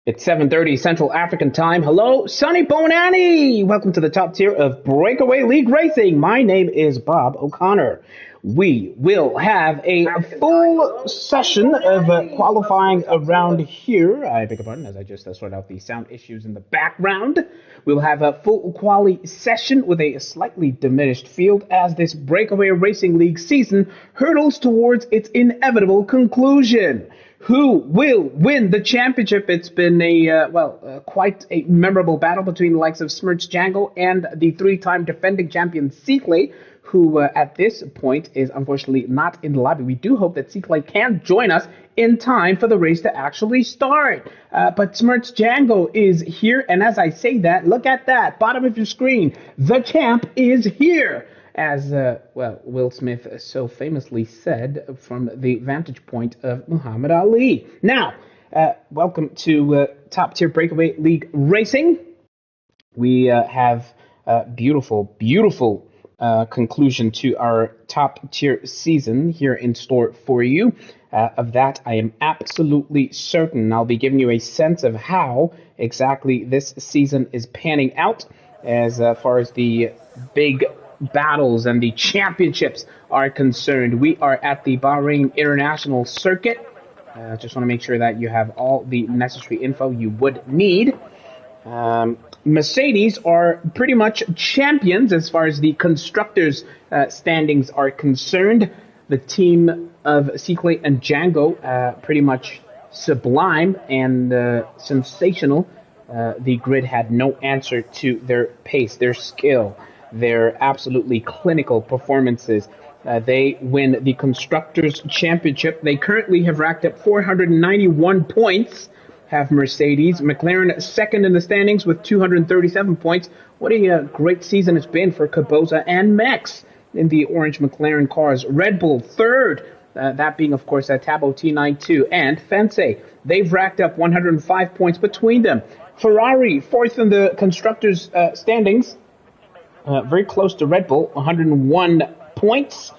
It's 7:30 Central African Time. Hello, Sonny Bonani! Welcome to the top tier of Breakaway League Racing. My name is Bob O'Connor. We will have a full session of qualifying around here. I beg your pardon, as I just sort out the sound issues in the background. We'll have a full quali session with a slightly diminished field as this Breakaway Racing League season hurtles towards its inevitable conclusion. Who will win the championship? It's been quite a memorable battle between the likes of Smirch Django and the three-time defending champion Seekley, who at this point is unfortunately not in the lobby. We do hope that Seekley can join us in time for the race to actually start. But Smirch Django is here, and as I say that, look at that, bottom of your screen, the champ is here. As, Will Smith so famously said from the vantage point of Muhammad Ali. Now, welcome to Top Tier Breakaway League Racing. We have a beautiful conclusion to our top tier season here in store for you. Of that, I am absolutely certain. I'll be giving you a sense of how exactly this season is panning out as far as the big battles and the championships are concerned. We are at the Bahrain International Circuit. Just want to make sure that you have all the necessary info you would need. Mercedes are pretty much champions as far as the constructors' standings are concerned. The team of Seekley and Django pretty much sublime and sensational. The grid had no answer to their pace, their skill, their absolutely clinical performances. They win the Constructors' Championship. They currently have racked up 491 points, have Mercedes. McLaren second in the standings with 237 points. What a great season it's been for Caboza and Max in the orange McLaren cars. Red Bull third, that being, of course, Tabo T92 and Fence. They've racked up 105 points between them. Ferrari fourth in the Constructors' standings. Very close to Red Bull, 101 points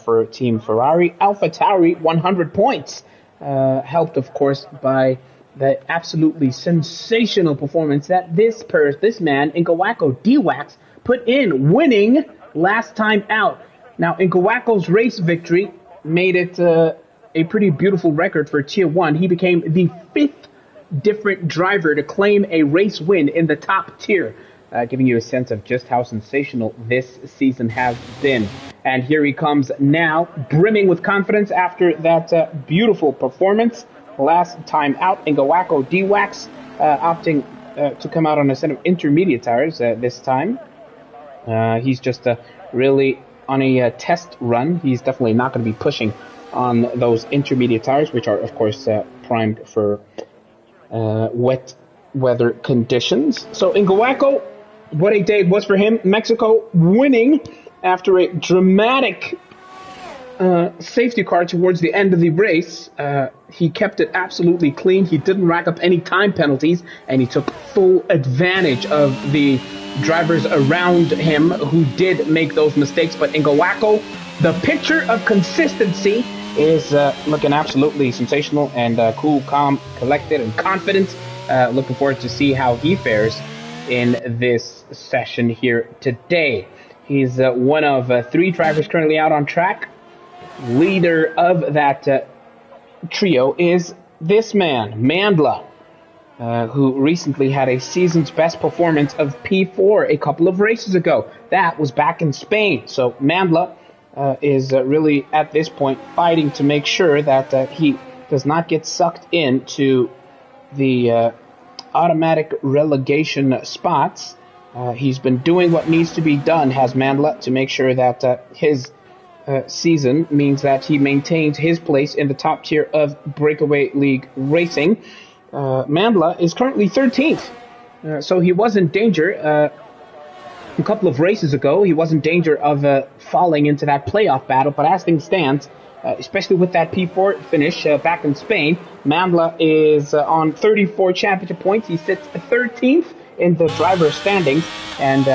for Team Ferrari. AlphaTauri, 100 points, helped, of course, by the absolutely sensational performance that this man, Ngawako D-Wax, put in, winning last time out. Now, Ngawako's race victory made it a pretty beautiful record for Tier 1. He became the fifth different driver to claim a race win in the top tier. Giving you a sense of just how sensational this season has been. And here he comes now, brimming with confidence after that beautiful performance. Last time out, Ngawako D-Wax opting to come out on a set of intermediate tires this time. He's just really on a test run. He's definitely not going to be pushing on those intermediate tires, which are, of course, primed for wet weather conditions. So Ngawako, what a day it was for him. Mexico winning after a dramatic safety car towards the end of the race. He kept it absolutely clean. He didn't rack up any time penalties, and he took full advantage of the drivers around him who did make those mistakes. But Ngawako, the picture of consistency, is looking absolutely sensational and cool, calm, collected, and confident. Looking forward to see how he fares in this session here today. He's one of three drivers currently out on track. Leader of that trio is this man, Mandla, who recently had a season's best performance of P4 a couple of races ago. That was back in Spain. So Mandla is really at this point fighting to make sure that he does not get sucked into the automatic relegation spots. He's been doing what needs to be done, has Mandla, to make sure that his season means that he maintains his place in the top tier of Breakaway League Racing. Mandla is currently 13th, so he was in danger a couple of races ago. He was in danger of falling into that playoff battle, but as things stand, especially with that P4 finish back in Spain, Mandla is on 34 championship points. He sits 13th in the driver's standings, and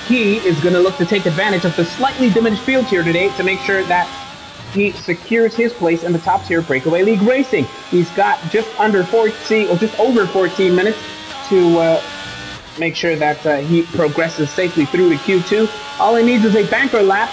he is going to look to take advantage of the slightly diminished field here today to make sure that he secures his place in the top tier Breakaway League Racing. He's got just under 14, or just over 14 minutes to make sure that he progresses safely through to Q2. All he needs is a banker lap,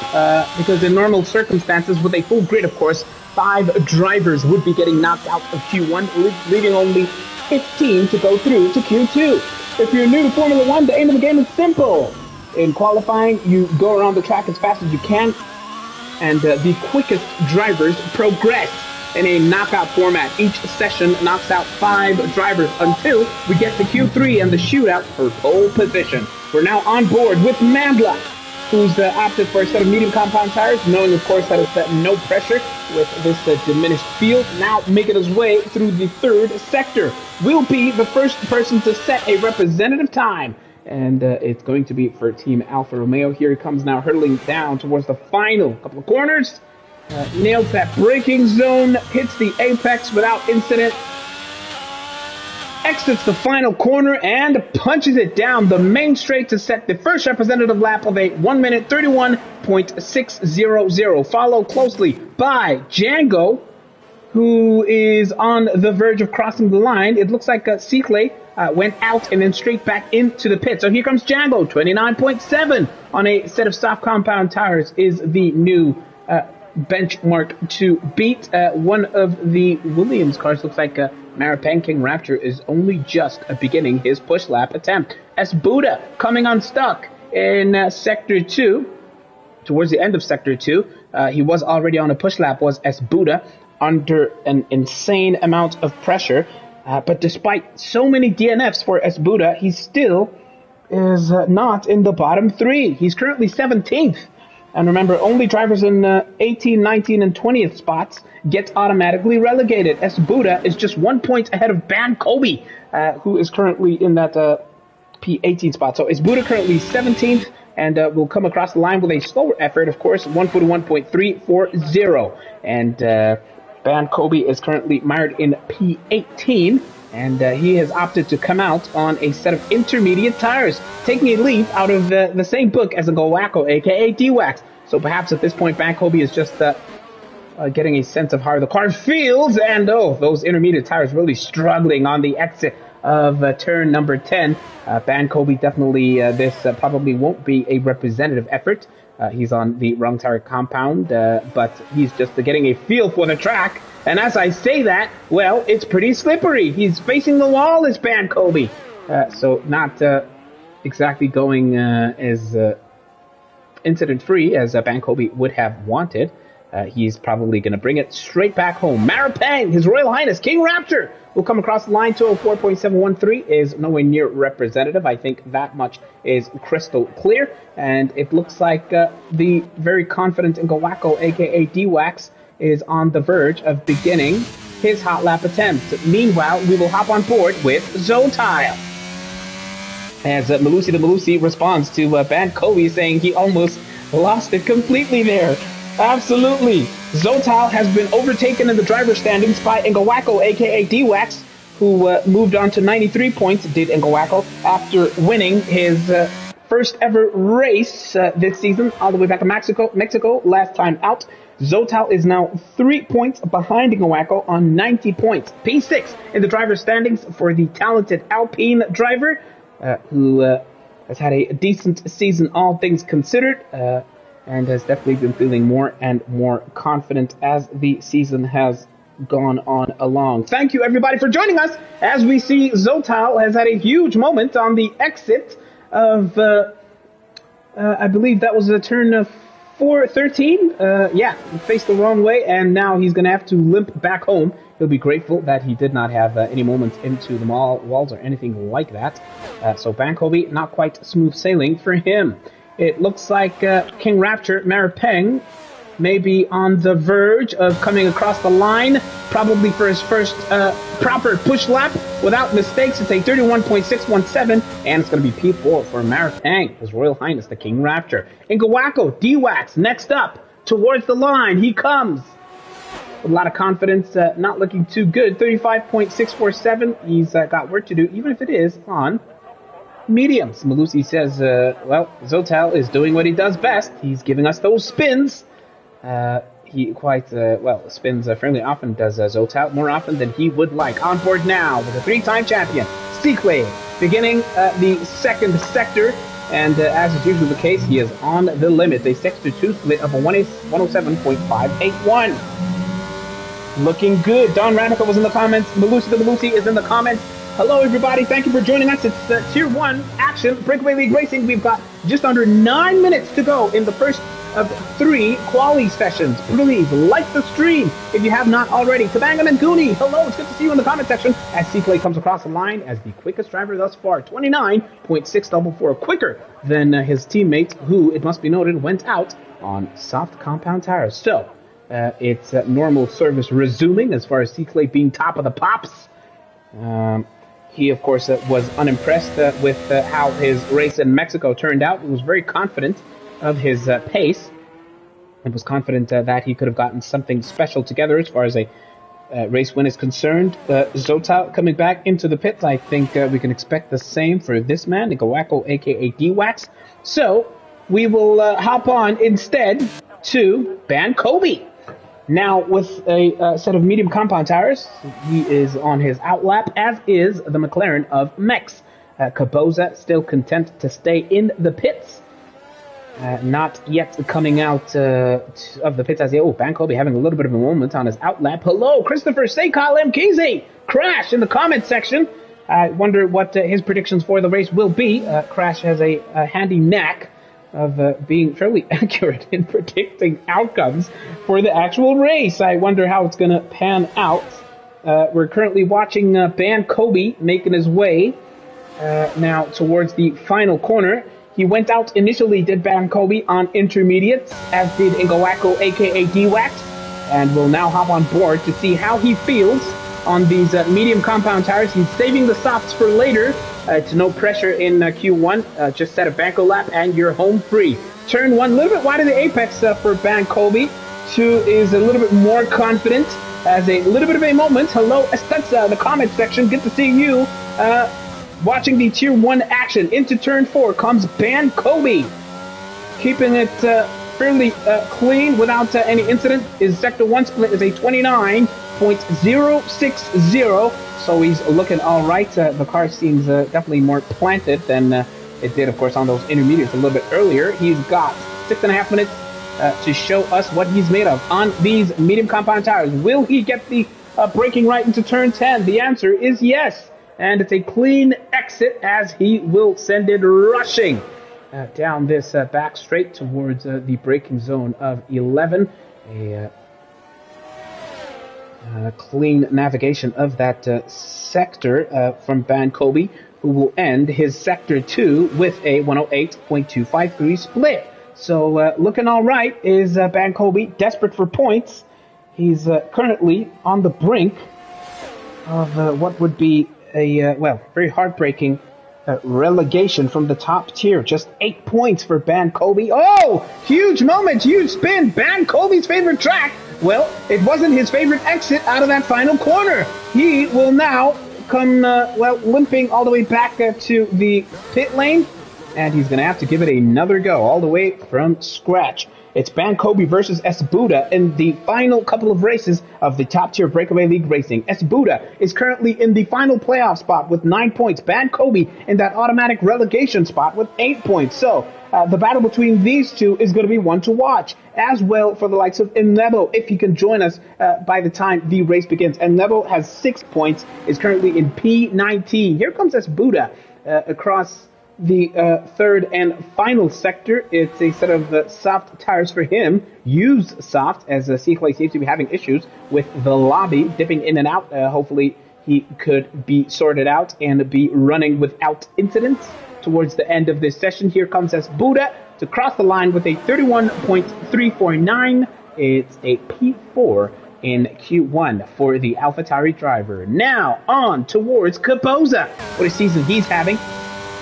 because in normal circumstances, with a full grid, of course, 5 drivers would be getting knocked out of Q1, leaving only 15 to go through to Q2. If you're new to Formula 1, the aim of the game is simple. In qualifying, you go around the track as fast as you can, and the quickest drivers progress in a knockout format. Each session knocks out 5 drivers until we get to Q3 and the shootout for pole position. We're now on board with Mandla, who's opted for a set of medium compound tires, knowing, of course, that it's no pressure with this diminished field. Now making his way through the 3rd sector. Will be the first person to set a representative time. And it's going to be for Team Alfa Romeo. Here he comes now, hurtling down towards the final couple of corners. Nails that braking zone, hits the apex without incident. Exits the final corner and punches it down the main straight to set the first representative lap of a 1 minute 31.600. Followed closely by Django, who is on the verge of crossing the line. It looks like Seaclay went out and then straight back into the pit. So here comes Django, 29.7 on a set of soft compound tires is the new benchmark to beat. One of the Williams cars looks like Maripeng King Rapture is only just beginning his push lap attempt. S. Buddha coming unstuck in Sector 2. Towards the end of Sector 2, he was already on a push lap, was S. Buddha, under an insane amount of pressure. But despite so many DNFs for S. Buddha, he still is not in the bottom 3. He's currently 17th. And remember, only drivers in 18, 19, and 20th spots get automatically relegated. S. Buddha is just 1 point ahead of Ban Kobe, who is currently in that P18 spot. So S. Buddha currently 17th, and will come across the line with a slower effort, of course, 141.340. And Ban Kobe is currently mired in P18, and he has opted to come out on a set of intermediate tires, taking a leaf out of the same book as a Ngawako, aka D-Wax. So perhaps at this point, Ban Kobe is just getting a sense of how the car feels, and those intermediate tires really struggling on the exit of turn number 10. Ban Kobe definitely, this probably won't be a representative effort. He's on the wrong tire compound, but he's just getting a feel for the track. And as I say that, well, it's pretty slippery. He's facing the wall as Ban Kobe. So not exactly going as incident-free as Ban Kobe would have wanted. He's probably going to bring it straight back home. Maripeng, His Royal Highness King Rapture, will come across the line. 204.713 is nowhere near representative. I think that much is crystal clear. And it looks like the very confident Ngawako, aka D-Wax, is on the verge of beginning his hot lap attempt. Meanwhile, we will hop on board with Zotile, as Malusi the Malusi responds to Ban Kobe, saying he almost lost it completely there. Absolutely. Zotile has been overtaken in the driver's standings by Ngawako, aka D-Wax, who moved on to 93 points, did Ngawako, after winning his first ever race this season, all the way back to Mexico, last time out. Zotile is now 3 points behind Ngawako on 90 points. P6 in the driver's standings for the talented Alpine driver, who has had a decent season, all things considered, and has definitely been feeling more and more confident as the season has gone on along. Thank you, everybody, for joining us as we see Zotile has had a huge moment on the exit of, I believe that was a turn of 413. Yeah, faced the wrong way, and now he's going to have to limp back home. He'll be grateful that he did not have any moments into the walls or anything like that. So Ban Kobe, not quite smooth sailing for him. It looks like King Rapture, Maripeng, may be on the verge of coming across the line, probably for his first proper push lap without mistakes. It's a 31.617, and it's going to be P4 for Maripeng, His Royal Highness, the King Rapture. Ngawako, D-Wax, next up, towards the line, he comes. With a lot of confidence, not looking too good, 35.647. He's got work to do, even if it is on mediums. Malusi says, well, Zotile is doing what he does best. He's giving us those spins. he quite, well, spins fairly often, does Zotao, more often than he would like. On board now with a three-time champion, Seekley, beginning the second sector, and as is usually the case, he is on the limit. A sector-2 split of a 107.581. Looking good. Don Radical was in the comments. Malusi the Malusi is in the comments. Hello, everybody. Thank you for joining us. It's Tier 1 action, Breakaway League Racing. We've got just under 9 minutes to go in the first of 3 quali sessions. Please like the stream if you have not already. Tabangam and Goonie, hello. It's good to see you in the comment section as Seekley comes across the line as the quickest driver thus far. 29.644, quicker than his teammate, who, it must be noted, went out on soft compound tires. So, it's normal service resuming as far as Seekley being top of the pops. He, of course, was unimpressed with how his race in Mexico turned out. He was very confident of his pace and was confident that he could have gotten something special together as far as a race win is concerned. Zotao coming back into the pits, I think we can expect the same for this man, Nikawako, aka D-Wax. So, we will hop on instead to Ban Kobe. Now, with a set of medium compound tires, he is on his outlap, as is the McLaren of Mex. Caboza still content to stay in the pits. Not yet coming out of the pits as Ban Kobe having a little bit of a moment on his outlap. Hello, Christopher Seikal MKZ. Crash in the comment section. I wonder what his predictions for the race will be. Crash has a handy knack of being fairly accurate in predicting outcomes for the actual race. I wonder how it's going to pan out. We're currently watching Ban Kobe making his way now towards the final corner. He went out initially, did Ban Kobe, on intermediates, as did Ingawako, aka D-Wax, and will now hop on board to see how he feels on these medium compound tires. He's saving the softs for later. It's no pressure in Q1. Just set a Banco lap and you're home free. Turn 1, a little bit wide of the apex for Ban Kobe. 2 is a little bit more confident. As a little bit of a moment. Hello, Estenza, in the comment section. Good to see you. Watching the Tier 1 action. Into turn 4 comes Ban Kobe. Keeping it fairly clean without any incident. His Sector 1 split is a 29.060. So he's looking all right. The car seems definitely more planted than it did, of course, on those intermediates a little bit earlier. He's got 6.5 minutes to show us what he's made of on these medium compound tires. Will he get the braking right into turn 10? The answer is yes. And it's a clean exit as he will send it rushing down this back straight towards the braking zone of 11. Clean navigation of that sector from Ban Kobe, who will end his Sector 2 with a 108.253 split. So looking all right is Ban Kobe, desperate for points. He's currently on the brink of what would be a, well, very heartbreaking relegation from the top tier. Just 8 points for Ban Kobe. Oh, huge moment, huge spin. Ban Kobe's favorite track. Well, it wasn't his favorite exit out of that final corner. He will now come, well, limping all the way back to the pit lane, and he's going to have to give it another go all the way from scratch. It's Ban Kobe versus S. Buddha in the final couple of races of the top tier Breakaway League Racing. S. Buddha is currently in the final playoff spot with 9 points. Ban Kobe in that automatic relegation spot with 8 points. So the battle between these two is going to be one to watch. As well for the likes of Enebo, if he can join us by the time the race begins. Enebo has 6 points, is currently in P19. Here comes S. Buddha across the third and final sector. It's a set of soft tires for him. Used soft, as Seekley seems to be having issues with the lobby, dipping in and out. Hopefully he could be sorted out and be running without incidents towards the end of this session. Here comes S. Buddha to cross the line with a 31.349. It's a P4 in Q1 for the AlphaTauri driver. Now on towards Caboza. What a season he's having.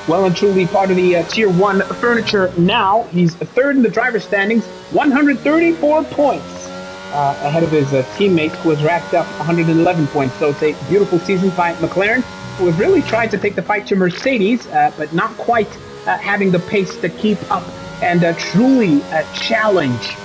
Well and truly part of the Tier 1 furniture now. He's third in the driver's standings, 134 points ahead of his teammate, who has racked up 111 points. So it's a beautiful season by McLaren, who have really tried to take the fight to Mercedes, but not quite having the pace to keep up and truly challenge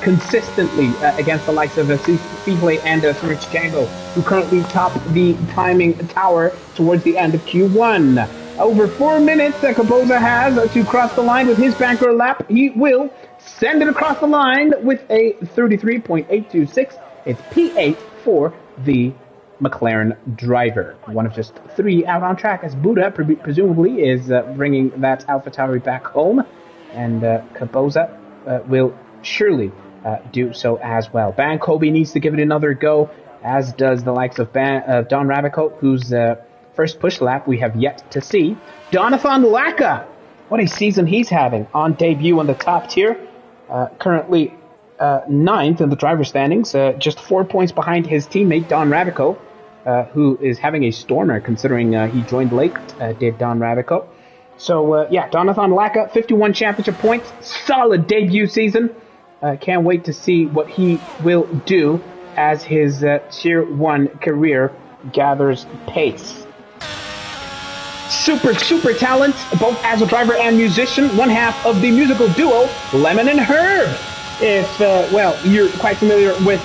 consistently against the likes of Seaplay and Switch Django, who currently top the timing tower towards the end of Q1. Over 4 minutes that Caboza has to cross the line with his banker lap. He will send it across the line with a 33.826. It's P8 for the McLaren driver. One of just 3 out on track, as Buddha presumably is bringing that AlphaTauri back home, and Caboza will surely do so as well. Ban Kobe needs to give it another go, as does the likes of Don Rabico, whose first push lap we have yet to see. Jonathan Laka, what a season he's having on debut on the top tier. Currently 9th in the driver standings, just 4 points behind his teammate Don Rabico, who is having a stormer considering he joined late, did Don Rabico. So, Jonathan Laka, 51 championship points, solid debut season. Can't wait to see what he will do as his Tier 1 career gathers pace. Super talent, both as a driver and musician, one half of the musical duo Lemon and Herb. If, you're quite familiar with,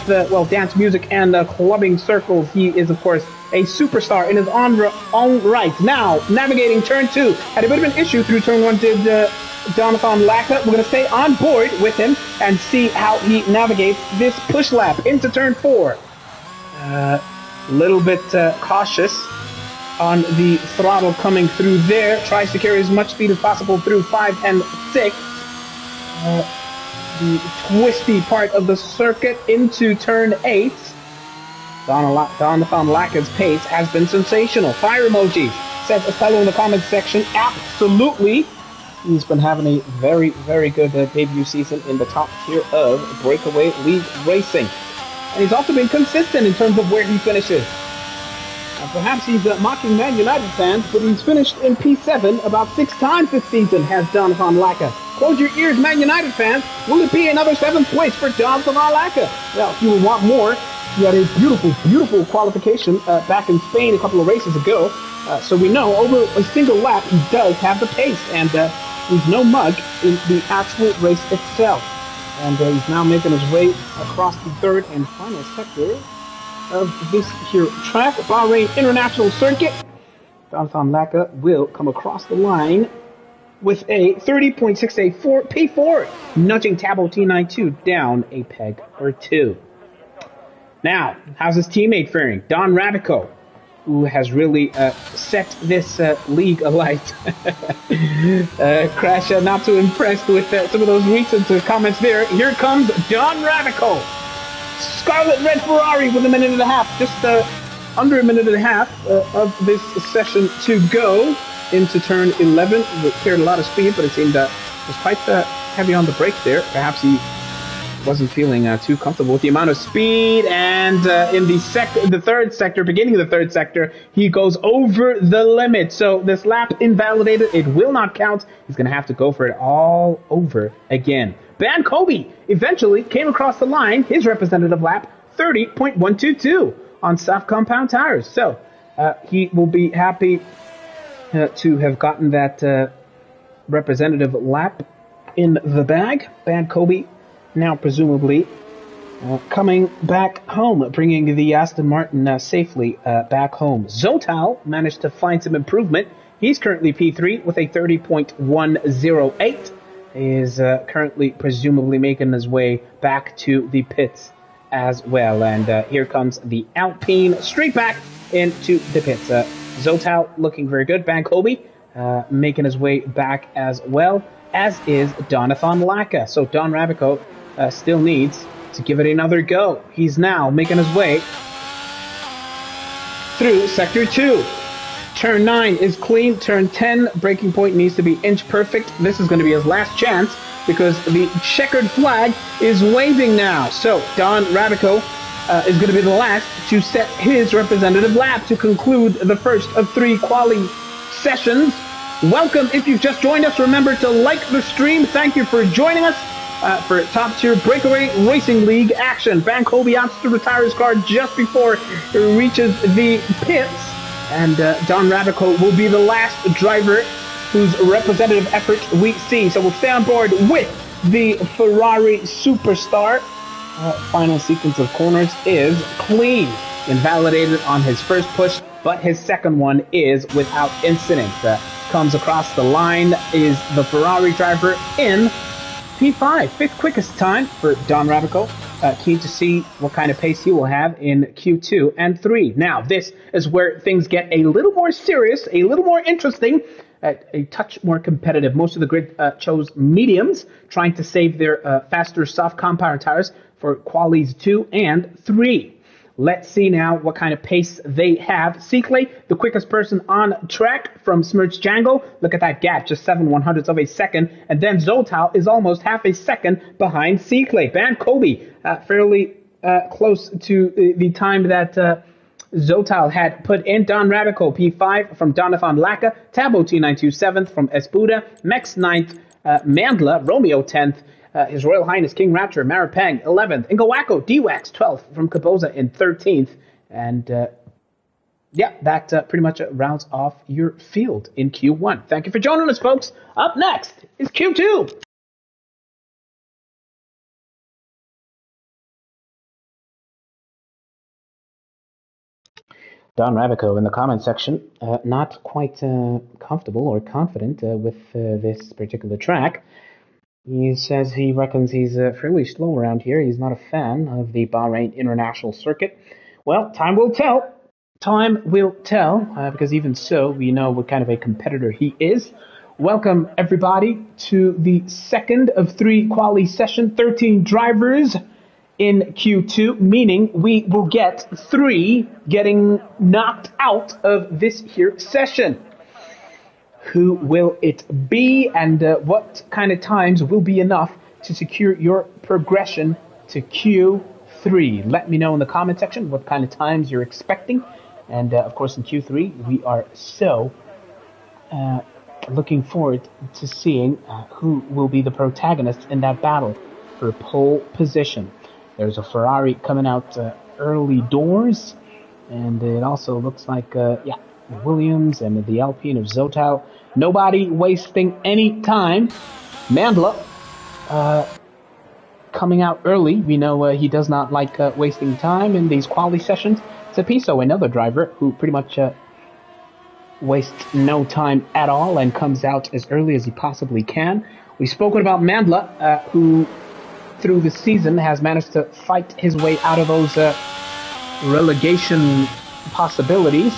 dance music and clubbing circles, he is, of course, a superstar in his own right. Now, navigating turn 2. Had a bit of an issue through turn 1 did Jonathan Laka. We're going to stay on board with him and see how he navigates this push lap into turn 4. A little bit cautious on the throttle coming through there. Tries to carry as much speed as possible through 5 and 6. The twisty part of the circuit into turn 8. Jonathan Laka's pace has been sensational. Fire emoji, says Estelle in the comments section. Absolutely. He's been having a very good debut season in the top tier of Breakaway League Racing. And he's also been consistent in terms of where he finishes. Perhaps he's mocking Man United fans, but he's finished in P7 about 6 times this season, has Jonathan Laka. Close your ears, Man United fans. Will it be another 7th place for Jonathan Laka? Well, if you will want more, he had a beautiful qualification back in Spain a couple of races ago. So we know over a single lap he does have the pace, and he's no mug in the actual race itself. And he's now making his way across the 3rd and final sector of this here track, Bahrain International Circuit. Jonathan Laka will come across the line with a 30.684 P4, nudging Tabo T92 down a peg or 2. Now, how's his teammate faring? Don Rabico, who has really set this league alight. Crash, not too impressed with some of those recent comments there. Here comes Don Rabico. Scarlet Red Ferrari with a minute and a half, just under a minute and a half of this session to go into turn 11. It cleared a lot of speed, but it seemed was quite heavy on the brakes there. Perhaps he wasn't feeling too comfortable with the amount of speed, and in the third sector, beginning of the third sector, he goes over the limit. So this lap invalidated. It will not count. He's going to have to go for it all over again. Ban Kobe eventually came across the line, his representative lap, 30.122 on soft compound tires. So he will be happy to have gotten that representative lap in the bag. Ban Kobe now presumably coming back home, bringing the Aston Martin safely back home. Zotal managed to find some improvement. He's currently P3 with a 30.108. Is currently presumably making his way back to the pits as well. And here comes the Alpine straight back into the pits. Zotal looking very good. Ban Kobe making his way back as well, as is Jonathan Laka. So Don Rabico still needs to give it another go. He's now making his way through Sector 2. Turn 9 is clean. Turn 10, braking point needs to be inch perfect. This is going to be his last chance because the checkered flag is waving now. So Don Rabico is going to be the last to set his representative lap to conclude the first of 3 quali sessions. Welcome. If you've just joined us, remember to like the stream. Thank you for joining us for top tier Breakaway Racing League action. Ban Kobe opts to retire his car just before it reaches the pits. And Don Rabico will be the last driver whose representative effort we see. So we'll stay on board with the Ferrari superstar final sequence of corners is clean. Invalidated on his first push, but his second one is without incident. Comes across the line is the Ferrari driver in P5, fifth quickest time for Don Rabico. Keen to see what kind of pace he will have in Q2 and 3. Now, this is where things get a little more serious, a little more interesting, a touch more competitive. Most of the grid chose mediums, trying to save their faster soft compound tires for qualies 2 and 3. Let's see now what kind of pace they have. Seekley, the quickest person on track from Smirch Django. Look at that gap, just 7/100ths of a second. And then Zotal is almost half a second behind Seekley. Van Kobe, fairly close to the time that Zotal had put in. Don Rabico, P5 from Donathan Laka. Tabo T92 7th from Espuda. Mex 9th. Mandla, Romeo 10th. His Royal Highness King Rapture, Maripang 11th. Ngawako, D-Wax 12th from Kaboza in 13th. And yeah, that pretty much rounds off your field in Q1. Thank you for joining us, folks. Up next is Q2. Don Rabico in the comment section, not quite comfortable or confident with this particular track. He says he reckons he's fairly slow around here. He's not a fan of the Bahrain International Circuit. Well, time will tell. Time will tell, because even so, we know what kind of a competitor he is. Welcome, everybody, to the second of 3 quali session. 13 drivers in Q2, meaning we will get 3 getting knocked out of this here session. Who will it be, and what kind of times will be enough to secure your progression to Q3? Let me know in the comment section what kind of times you're expecting. And of course in Q3, we are so looking forward to seeing who will be the protagonists in that battle for pole position. There's a Ferrari coming out early doors, and it also looks like, Williams and the Alpine of Zotal. Nobody wasting any time. Mandla coming out early. We know he does not like wasting time in these quali sessions. Tapiso, another driver who pretty much wastes no time at all and comes out as early as he possibly can. We've spoken about Mandla, who through the season has managed to fight his way out of those relegation possibilities.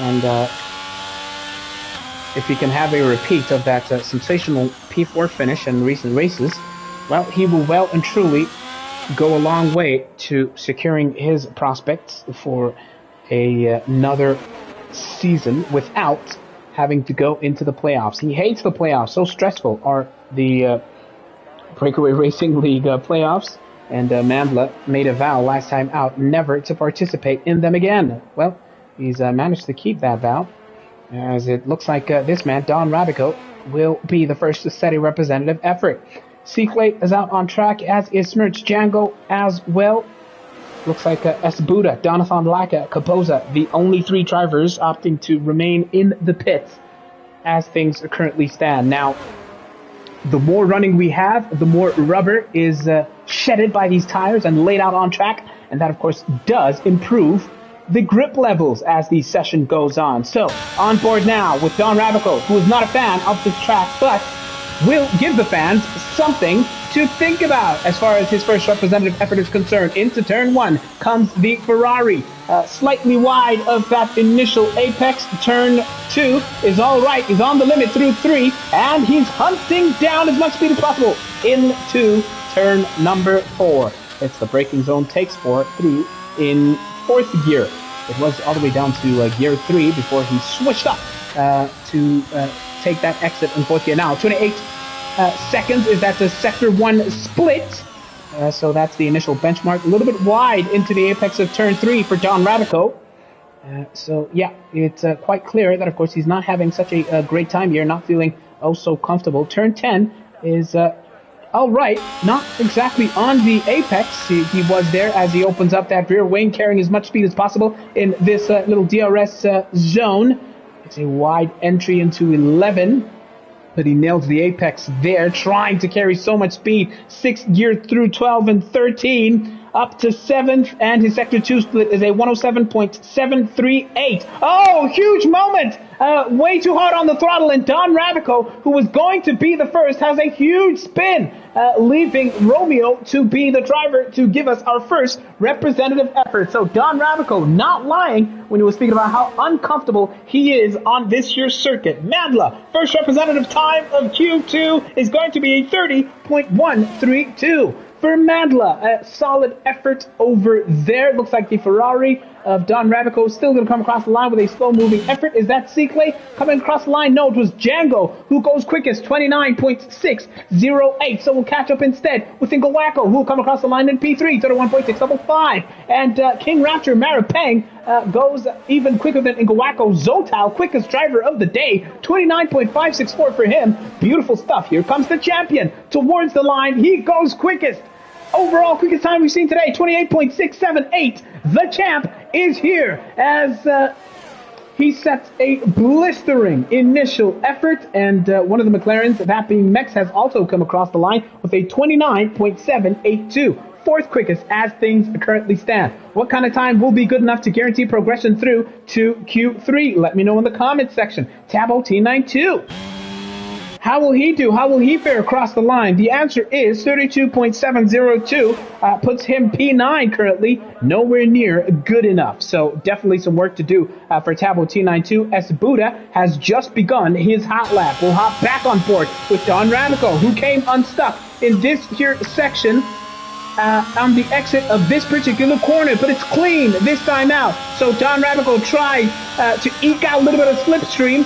And if he can have a repeat of that sensational P4 finish in recent races, well, he will well and truly go a long way to securing his prospects for another season without having to go into the playoffs. He hates the playoffs. So stressful are the Breakaway Racing League playoffs. And Mandla made a vow last time out never to participate in them again. Well, he's managed to keep that vow, as it looks like this man, Don Rabico, will be the first to set a representative effort. Seekley is out on track, as is Smirch Django as well. Looks like Esbuda, Donathan Laka, Kapoza, the only 3 drivers opting to remain in the pits as things currently stand. Now, the more running we have, the more rubber is shedded by these tires and laid out on track, and that, of course, does improve the grip levels as the session goes on. So, on board now with Don Rabico, who is not a fan of this track, but will give the fans something to think about as far as his first representative effort is concerned. Into turn 1 comes the Ferrari, slightly wide of that initial apex. Turn 2 is all right. He's on the limit through 3, and he's hunting down as much speed as possible into turn number 4. It's the braking zone takes 4 through in 4th gear. It was all the way down to gear 3 before he switched up to take that exit in 4th gear. Now, 28 seconds is that the sector 1 split. So that's the initial benchmark. A little bit wide into the apex of turn 3 for Don Rabico. So, yeah, it's quite clear that, of course, he's not having such a great time here, not feeling oh so comfortable. Turn 10 is all right, not exactly on the apex. He was there as he opens up that rear wing, carrying as much speed as possible in this little DRS zone. It's a wide entry into 11. But he nails the apex there, trying to carry so much speed. 6th gear through 12 and 13. Up to 7th, and his Sector 2 split is a 107.738. Oh, huge moment! Way too hard on the throttle, and Don Ravico, who was going to be the first, has a huge spin, leaving Romeo to be the driver to give us our first representative effort. So Don Ravico not lying when he was speaking about how uncomfortable he is on this year's circuit. Mandla, first representative time of Q2 is going to be a 30.132. For Mandla, a solid effort over there. Looks like the Ferrari of Don Ravico is still going to come across the line with a slow-moving effort. Is that Seaclay coming across the line? No, it was Django who goes quickest, 29.608. So we'll catch up instead with Ngawako, who will come across the line in P3, 31.655. And King Rapture Maripang goes even quicker than Ngawako. Zotal, quickest driver of the day, 29.564 for him. Beautiful stuff. Here comes the champion towards the line. He goes quickest. Overall quickest time we've seen today, 28.678. The champ is here as he sets a blistering initial effort, and one of the McLarens, that being Mex, has also come across the line with a 29.782. Fourth quickest as things currently stand. What kind of time will be good enough to guarantee progression through to Q3? Let me know in the comments section. Tabo T92. How will he do? How will he fare across the line? The answer is 32.702, puts him P9 currently, nowhere near good enough. So definitely some work to do for Tabo T92. S. Buddha has just begun his hot lap. We'll hop back on board with Don Ravico, who came unstuck in this here section on the exit of this particular corner, but it's clean this time out. So Don Ravico tried to eke out a little bit of slipstream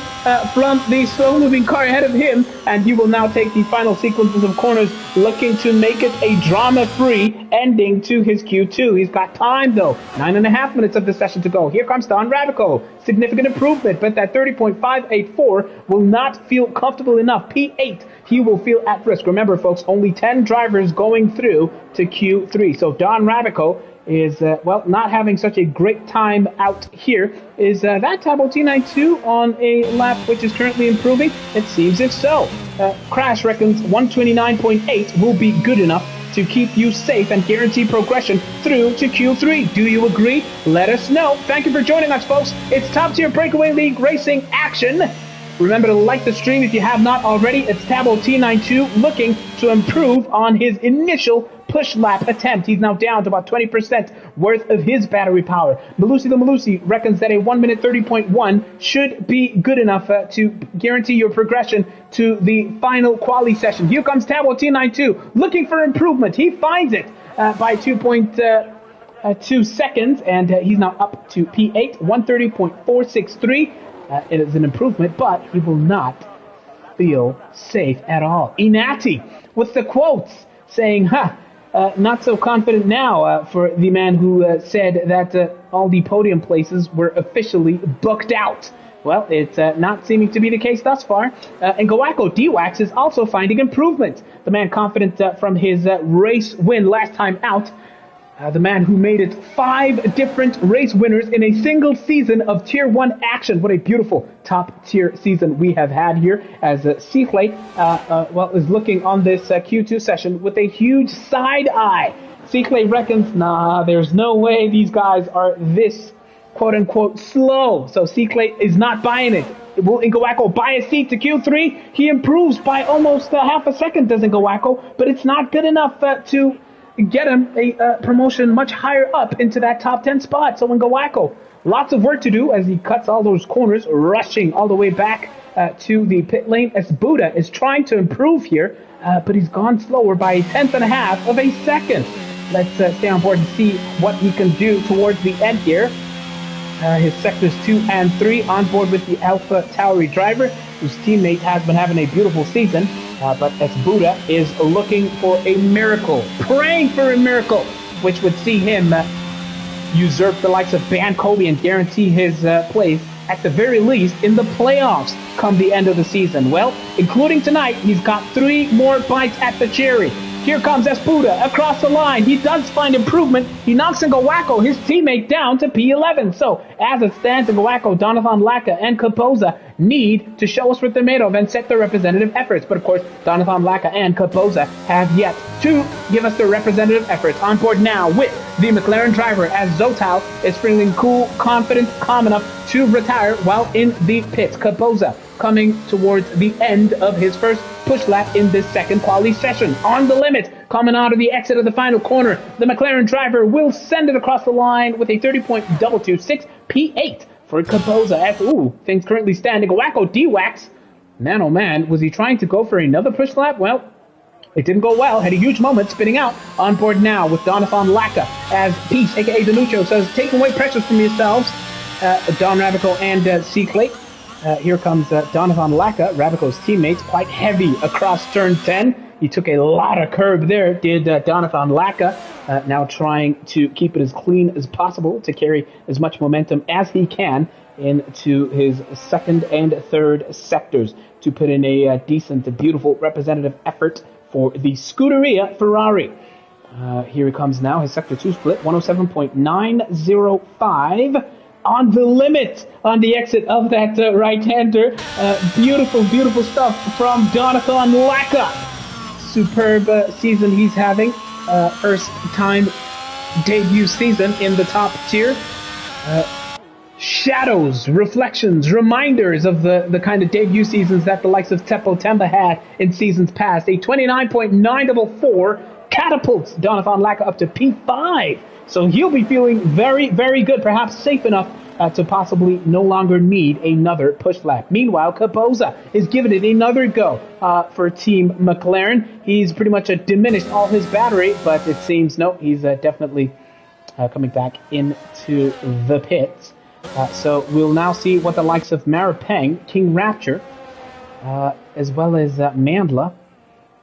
from the slow-moving car ahead of him, and he will now take the final sequences of corners, looking to make it a drama-free ending to his Q2. He's got time, though. 9.5 minutes of the session to go. Here comes Don Ravico. Significant improvement, but that 30.584 will not feel comfortable enough. P8. He will feel at risk. Remember, folks, only 10 drivers going through to Q3. So Don Ravico is, not having such a great time out here. Is that Tabo T92 on a lap which is currently improving? It seems if so. Crash reckons 129.8 will be good enough to keep you safe and guarantee progression through to Q3. Do you agree? Let us know. Thank you for joining us, folks. It's top tier Breakaway League racing action. Remember to like the stream if you have not already. It's Tabo T92 looking to improve on his initial push lap attempt. He's now down to about 20% worth of his battery power. Malusi the Malusi reckons that a 1 minute 30.1 should be good enough to guarantee your progression to the final quali session. Here comes Tabo T92 looking for improvement. He finds it by 2.2 seconds, and he's now up to P8, 130.463. It is an improvement, but he will not feel safe at all. Inati with the quotes saying, not so confident now for the man who said that all the podium places were officially booked out. Well, it's not seeming to be the case thus far. And Ngawako D-Wax is also finding improvement. The man confident from his race win last time out. The man who made it 5 different race winners in a single season of Tier 1 action. What a beautiful top-tier season we have had here as Seaclay, is looking on this Q2 session with a huge side eye. Seaclay reckons, nah, there's no way these guys are this quote-unquote slow. So Seaclay is not buying it. Will Ngawako buy a seat to Q3? He improves by almost half a second, does Ngawako, but it's not good enough to get him a promotion much higher up into that top 10 spot. So Ngawako, lots of work to do as he cuts all those corners, rushing all the way back to the pit lane. As Buddha is trying to improve here, but he's gone slower by 1/10.5 of a second. Let's stay on board and see what he can do towards the end here. His sectors 2 and 3 on board with the Alpha Tauri driver, whose teammate has been having a beautiful season. But as Buddha is looking for a miracle, praying for a miracle, which would see him usurp the likes of Ban Kobe and guarantee his place, at the very least, in the playoffs come the end of the season. Well, including tonight, he's got 3 more bites at the cherry. Here comes Espuda across the line. He does find improvement. He knocks Ngawako, his teammate, down to P11. So, as it stands, Ngawako, Donathan Laka, and Kapoza need to show us what they're made of and set their representative efforts. But, of course, Donathan Laka and Kapoza have yet to give us their representative efforts. On board now with the McLaren driver as Zotal is feeling cool, confident, calm enough to retire while in the pits. Kapoza coming towards the end of his first push lap in this second quality session. On the limit, coming out of the exit of the final corner, the McLaren driver will send it across the line with a 30.226 P8 for Kapoza. Things currently standing. Wacko D-Wax. Man, oh man, was he trying to go for another push lap? Well, it didn't go well. Had a huge moment spinning out. On board now with Donathan Laka as Peace, a.k.a. Danuccio, says, taking away pressures from yourselves. Don Ravico and C-Clay. Here comes Donathan Laka, Ravico's teammates, quite heavy across turn 10. He took a lot of curb there, did Donathan Laka. Now trying to keep it as clean as possible to carry as much momentum as he can into his second and third sectors to put in a decent, beautiful representative effort for the Scuderia Ferrari. Here he comes now, his Sector 2 split, 107.905. On the limit on the exit of that right-hander. Beautiful, beautiful stuff from Donathan Laka. Superb season he's having. First time debut season in the top tier. Shadows, reflections, reminders of the kind of debut seasons that the likes of Teppo Temba had in seasons past. A 29.944 catapults Donathan Laka up to P5. So he'll be feeling very, very good, perhaps safe enough to possibly no longer need another push lap. Meanwhile, Kapoza is giving it another go for Team McLaren. He's pretty much diminished all his battery, but it seems, no, he's definitely coming back into the pits. So we'll now see what the likes of Maripeng, King Rapture, as well as Mandla,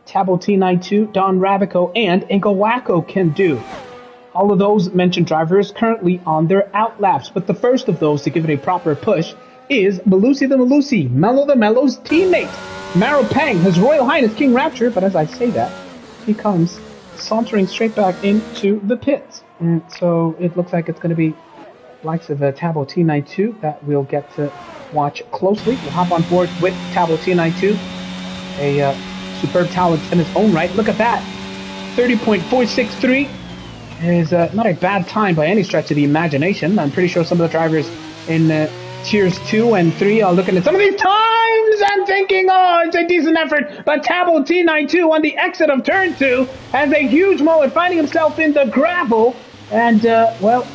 Tabo T92, Don Ravico, and Ngawako can do. All of those mentioned drivers currently on their out laps, but the first of those to give it a proper push is Malusi the Malusi, Mello the Mello's teammate. Maripeng, His Royal Highness King Rapture, but as I say that, he comes sauntering straight back into the pits. And so it looks like it's going to be likes of Tabo T92 that we'll get to watch closely. We'll hop on board with Tabo T92, a superb talent in its own right. Look at that, 30.463. is not a bad time by any stretch of the imagination. I'm pretty sure some of the drivers in tiers 2 and 3 are looking at some of these times and thinking, oh, it's a decent effort. But Tabo T92 on the exit of turn 2 has a huge moment, finding himself in the gravel. And, well,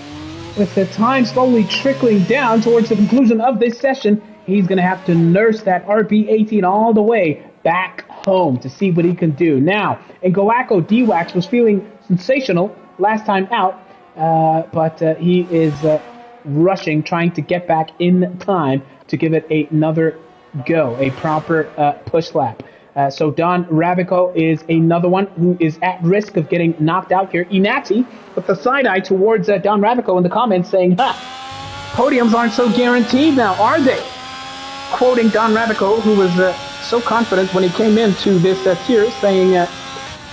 with the time slowly trickling down towards the conclusion of this session, he's going to have to nurse that RB18 all the way back home to see what he can do. Now, Ngawako D-Wax was feeling sensational last time out, but he is rushing, trying to get back in time to give it another go, a proper push lap. So Don Ravico is another one who is at risk of getting knocked out here. Inati with the side eye towards Don Ravico in the comments saying, podiums aren't so guaranteed now, are they? Quoting Don Ravico, who was so confident when he came into this tier, saying,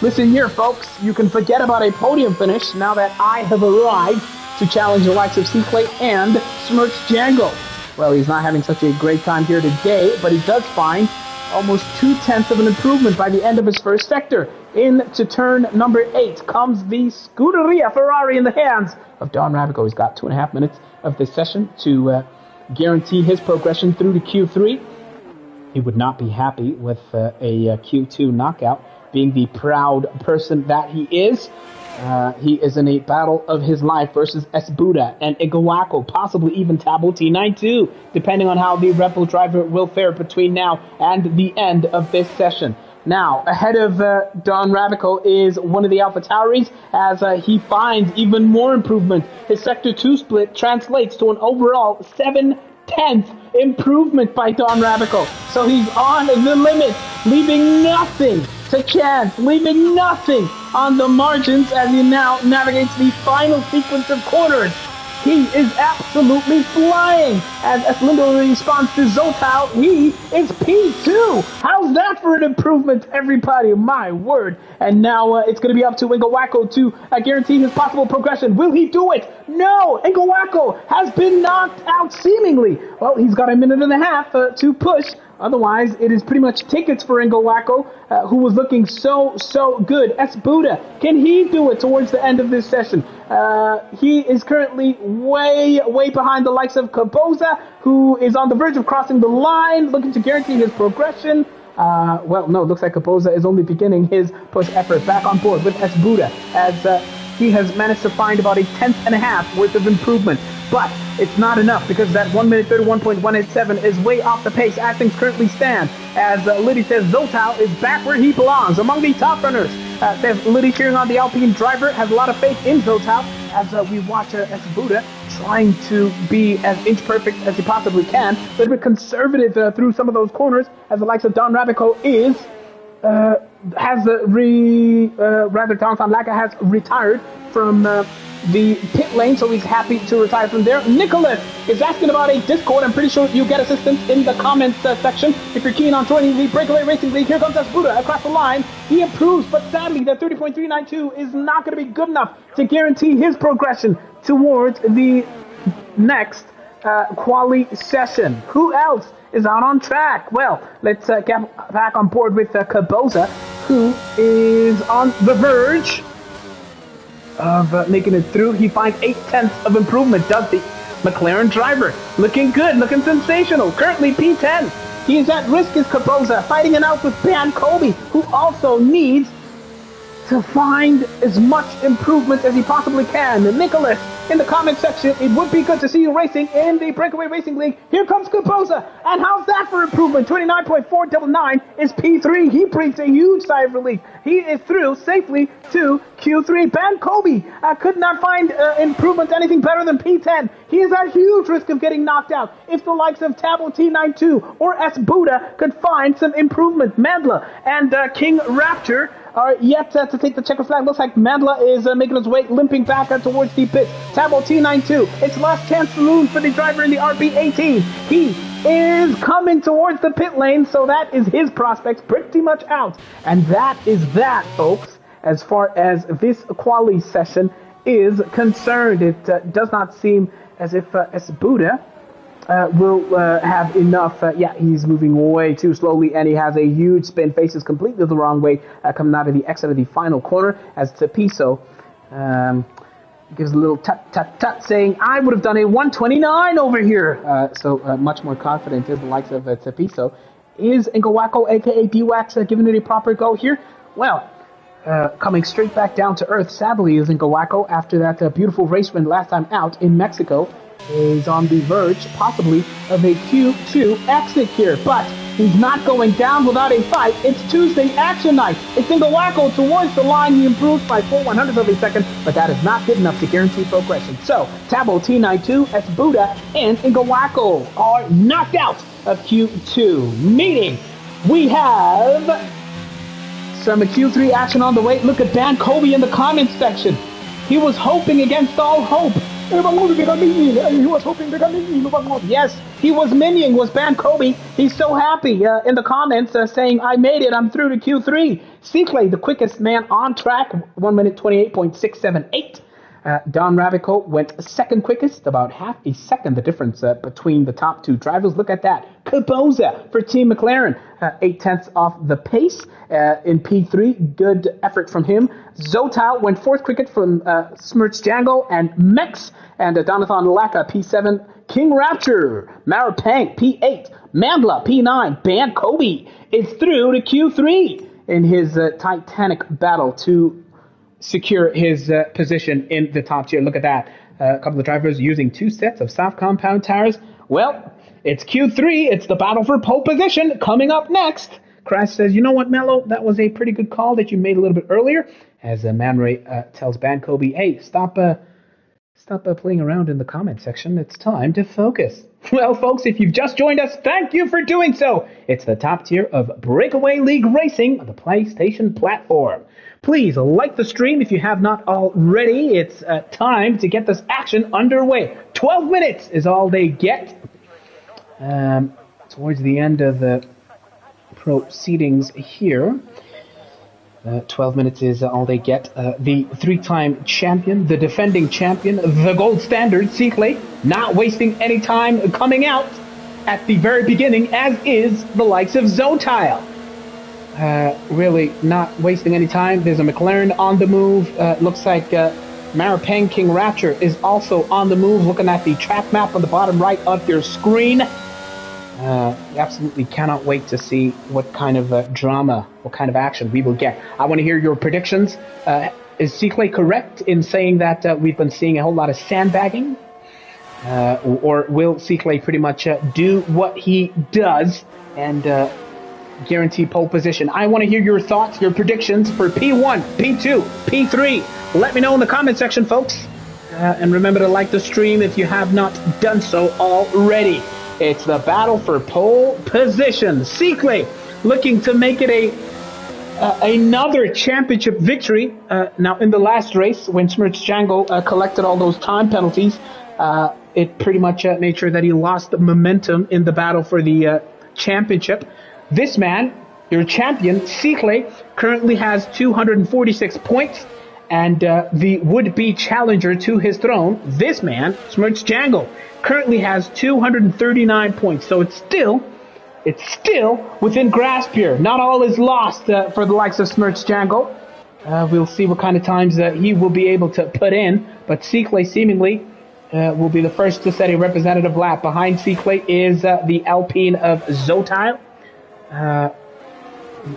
listen here, folks, you can forget about a podium finish now that I have arrived to challenge the likes of C-Clay and Smirch Django. Well, he's not having such a great time here today, but he does find almost 0.2 of an improvement by the end of his first sector. Into turn number 8 comes the Scuderia Ferrari in the hands of Don Ravico. He's got 2.5 minutes of this session to guarantee his progression through to Q3. He would not be happy with a Q2 knockout, being the proud person that he is. He is in a battle of his life versus Esbuda and Ngawako, possibly even Tabo T92, depending on how the Rebel driver will fare between now and the end of this session. Now, ahead of Don Ravico is one of the AlphaTauris as he finds even more improvement. His Sector 2 split translates to an overall 0.7 improvement by Don Ravico. So he's on the limit, leaving nothing to chance, leaving nothing on the margins as he now navigates the final sequence of corners. He is absolutely flying. As Lindo responds to Zotao, he is P2. How's that for an improvement, everybody? My word. And now it's going to be up to Ingawako to guarantee his possible progression. Will he do it? No! Ingawako has been knocked out seemingly. Well, he's got a minute and a half to push. Otherwise, it is pretty much tickets for Ingawako, who was looking so good. S. Buddha, can he do it towards the end of this session? He is currently way behind the likes of Kaboza, who is on the verge of crossing the line, looking to guarantee his progression. Well, no, looks like Kaboza is only beginning his push effort. Back on board with S. Buddha, as he has managed to find about a tenth and a half worth of improvement. But it's not enough because that 1 minute 31.187 is way off the pace as things currently stand. As Liddy says, Zotao is back where he belongs, among the top runners. Says Liddy, cheering on the Alpine driver, has a lot of faith in Zotao as we watch S. Buddha trying to be as inch perfect as he possibly can. A little bit conservative through some of those corners, as the likes of Don Rabico is. Rather Jonathan Laka has retired from the pit lane, so he's happy to retire from there. Nicholas is asking about a Discord. I'm pretty sure you get assistance in the comments section if you're keen on joining the Breakaway Racing League. Here comes Buddha across the line. He improves, but sadly that 30.392 is not going to be good enough to guarantee his progression towards the next quali session. Who else is out on track? Well, let's get back on board with Kaboza, who is on the verge of making it through. He finds 8/10 of improvement, does the McLaren driver. Looking good, looking sensational. Currently P10. He is at risk as Kaboza, fighting it out with Ban Kobe, who also needs to find as much improvement as he possibly can. Nicholas, in the comment section, it would be good to see you racing in the Breakaway Racing League. Here comes Kaboza, and how's that for improvement? 29.499 is P3. He breathes a huge sigh of relief. He is through safely to Q3. Ban Kobe could not find improvement anything better than P10. He is at huge risk of getting knocked out if the likes of Tabo T92 or S. Buddha could find some improvement. Mandla and King Rapture are yet to take the checker flag. Looks like Mandla is making his way, limping back towards the pits. Tabo T92, it's last chance saloon for the driver in the RB18. He is coming towards the pit lane, so that is his prospects pretty much out. And that is that, folks, as far as this quali session is concerned. It does not seem as if S. Buddha will have enough. He's moving way too slowly, and he has a huge spin, faces completely the wrong way, coming out of the exit of the final corner, as Tapiso gives a little tut, saying, I would have done a 129 over here. So much more confident is the likes of Tapiso. Is Ingawako, a.k.a. D-Wax, giving it a proper go here? Well, coming straight back down to earth, sadly, is Ingawako, after that beautiful race win last time out in Mexico, is on the verge, possibly, of a Q2 exit here. But he's not going down without a fight. It's Tuesday action night. It's Ingawako towards the line. He improves by 4/100ths of a second, but that is not good enough to guarantee progression. So, Tabo T92, S. Buddha, and Ingawako are knocked out of Q2. Meaning, we have some Q3 action on the way. Look at Dan Kobe in the comments section. He was hoping against all hope. He was hoping to come in. Yes, he was minioning, was Ban Kobe. He's so happy in the comments saying, I made it, I'm through to Q3. Seakley, the quickest man on track, 1 minute 28.678. Don Ravico went second quickest, about half a second the difference between the top two drivers. Look at that. Kaboza for Team McLaren, 8/10 off the pace in P3. Good effort from him. Zotao went fourth quickest from Smirch Django and Mex, and Donathan Laka, P7. King Rapture, Maripang, P8. Mandla, P9. Ban Kobe is through to Q3 in his titanic battle to secure his position in the top tier. Look at that. A couple of drivers using 2 sets of soft compound tires. Well, it's Q3. It's the battle for pole position coming up next. Crash says, you know what, Mello? That was a pretty good call that you made a little bit earlier. As Man Ray tells Ban Kobe, hey, stop Stop playing around in the comment section. It's time to focus. Well, folks, if you've just joined us, thank you for doing so. It's the top tier of Breakaway League Racing on the PlayStation platform. Please like the stream if you have not already. It's time to get this action underway. 12 minutes is all they get. Towards the end of the proceedings here. 12 minutes is all they get. The three-time champion, the defending champion, the gold standard, Cyclé, not wasting any time coming out at the very beginning, as is the likes of Zotile. Really not wasting any time. There's a McLaren on the move. Looks like Maripeng King Rapture is also on the move, looking at the track map on the bottom right of your screen. Absolutely cannot wait to see what kind of drama, what kind of action we will get. I want to hear your predictions. Is Cyclé correct in saying that we've been seeing a whole lot of sandbagging? Or will Cyclé pretty much do what he does and guarantee pole position? I want to hear your thoughts, your predictions for P1, P2, P3. Let me know in the comment section, folks. And remember to like the stream if you have not done so already. It's the battle for pole position. Cyclé looking to make it another championship victory. Now, in the last race, when Smirch Django collected all those time penalties, it pretty much made sure that he lost the momentum in the battle for the championship. This man, your champion, Cyclé, currently has 246 points. And the would-be challenger to his throne, this man, Smirch Django, currently has 239 points. So it's still within grasp here. Not all is lost for the likes of Smirch Django. We'll see what kind of times he will be able to put in. But Cyclé seemingly will be the first to set a representative lap. Behind Cyclé is the Alpine of Zotile.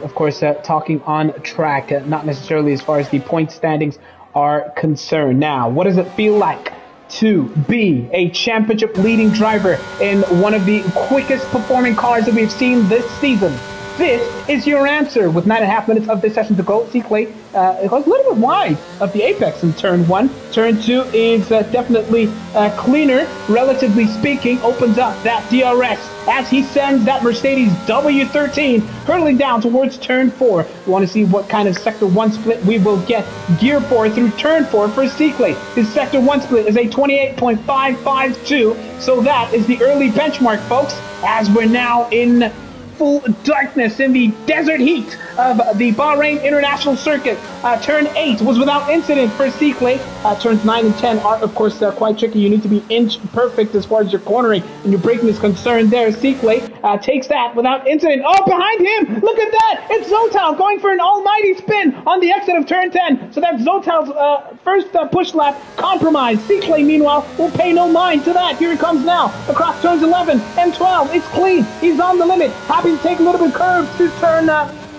Of course, talking on track, not necessarily as far as the point standings are concerned. Now, what does it feel like to be a championship leading driver in one of the quickest performing cars that we've seen this season? This is your answer. With 9.5 minutes of this session to go, Cyclé it goes a little bit wide of the apex in turn 1. Turn 2 is definitely cleaner, relatively speaking. Opens up that DRS as he sends that Mercedes W13 hurtling down towards turn 4. We want to see what kind of sector 1 split we will get gear for through turn 4 for Cyclé. His sector 1 split is a 28.552, so that is the early benchmark, folks, as we're now in full darkness in the desert heat of the Bahrain International Circuit. Turn 8 was without incident for Cyclé. Turns 9 and 10 are, of course, quite tricky. You need to be inch perfect as far as your cornering and your braking is concerned there. Cyclé takes that without incident. Oh, behind him! Look at that! It's Zotile going for an almighty spin on the exit of turn 10. So that's Zotile's first push lap compromised. Cyclé, meanwhile, will pay no mind to that. Here he comes now across turns 11 and 12. It's clean. He's on the limit. Happy to take a little bit curve to turn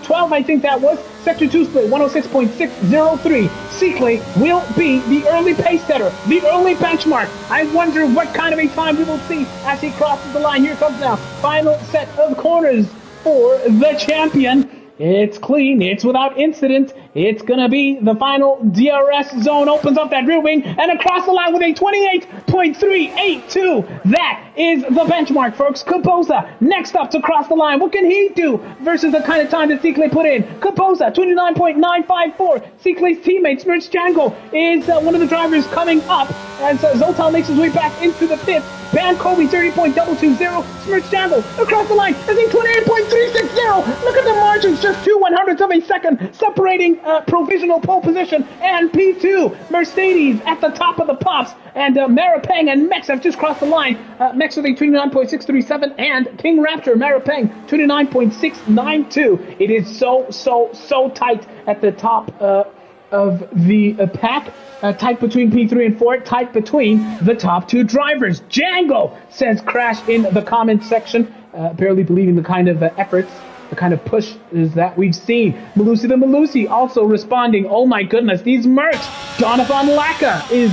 12, I think that was. Sector 2 split, 106.603. Cyclé will be the early pace setter, the early benchmark. I wonder what kind of a time we will see as he crosses the line. Here comes now. Final set of corners for the champion. It's clean. It's without incident. It's going to be the final DRS zone. Opens up that rear wing and across the line with a 28.382. That is the benchmark, folks. Capoza next up to cross the line. What can he do versus the kind of time that Cyclé put in? Capoza, 29.954. Cyclé's teammate, Smirch Django, is one of the drivers coming up as Zotile makes his way back into the fifth. Ban Kobe, 30.220. Smirch Django across the line is a 28.360. Look at the margins, just 2/100ths of a second separating provisional pole position and P2. Mercedes at the top of the pops, and Maripeng and Mex have just crossed the line. Mex with a 29.637 and King Rapture, Maripeng, 29.692. It is so tight at the top of the pack. Tight between P3 and 4, tight between the top two drivers. Django, says Crash in the comments section, barely believing the kind of efforts, the kind of push is that we've seen. Malusi the Malusi also responding. Oh my goodness, these mercs. Donovan Lacka is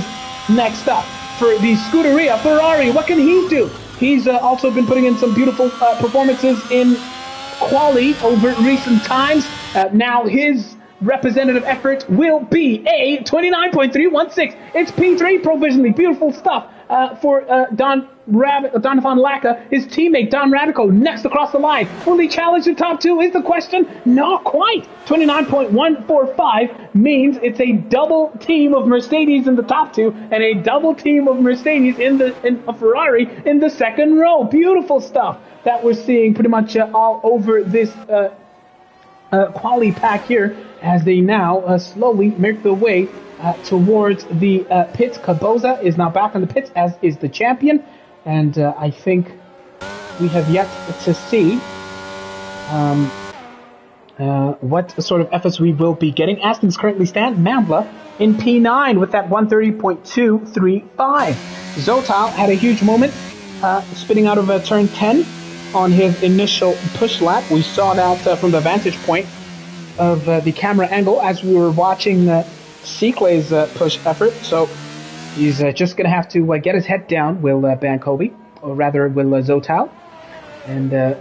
next up for the Scuderia Ferrari. What can he do? He's also been putting in some beautiful performances in quali over recent times. Now his representative effort will be a 29.316. It's P3 provisionally. Beautiful stuff for Donathan Laka, his teammate Don Radico, next across the line. Will he challenge the top two is the question. Not quite. 29.145 means it's a double team of Mercedes in the top two and a double team of Mercedes in a Ferrari in the second row. Beautiful stuff that we're seeing pretty much all over this quali pack here as they now slowly make their way towards the pits. Caboza is now back in the pits, as is the champion. And I think we have yet to see what sort of efforts we will be getting. As things currently stand, Mandla in P9 with that 130.235. Zotal had a huge moment spinning out of turn 10 on his initial push lap. We saw that from the vantage point of the camera angle as we were watching Seaclay's push effort. So he's just going to have to get his head down, will Bankobi, or rather will Zotal. And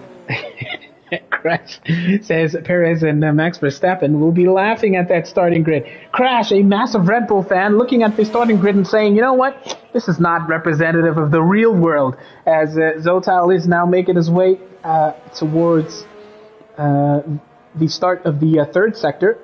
Crash says Perez and Max Verstappen will be laughing at that starting grid. Crash, a massive Red Bull fan, looking at the starting grid and saying, you know what, this is not representative of the real world, as Zotal is now making his way towards the start of the third sector.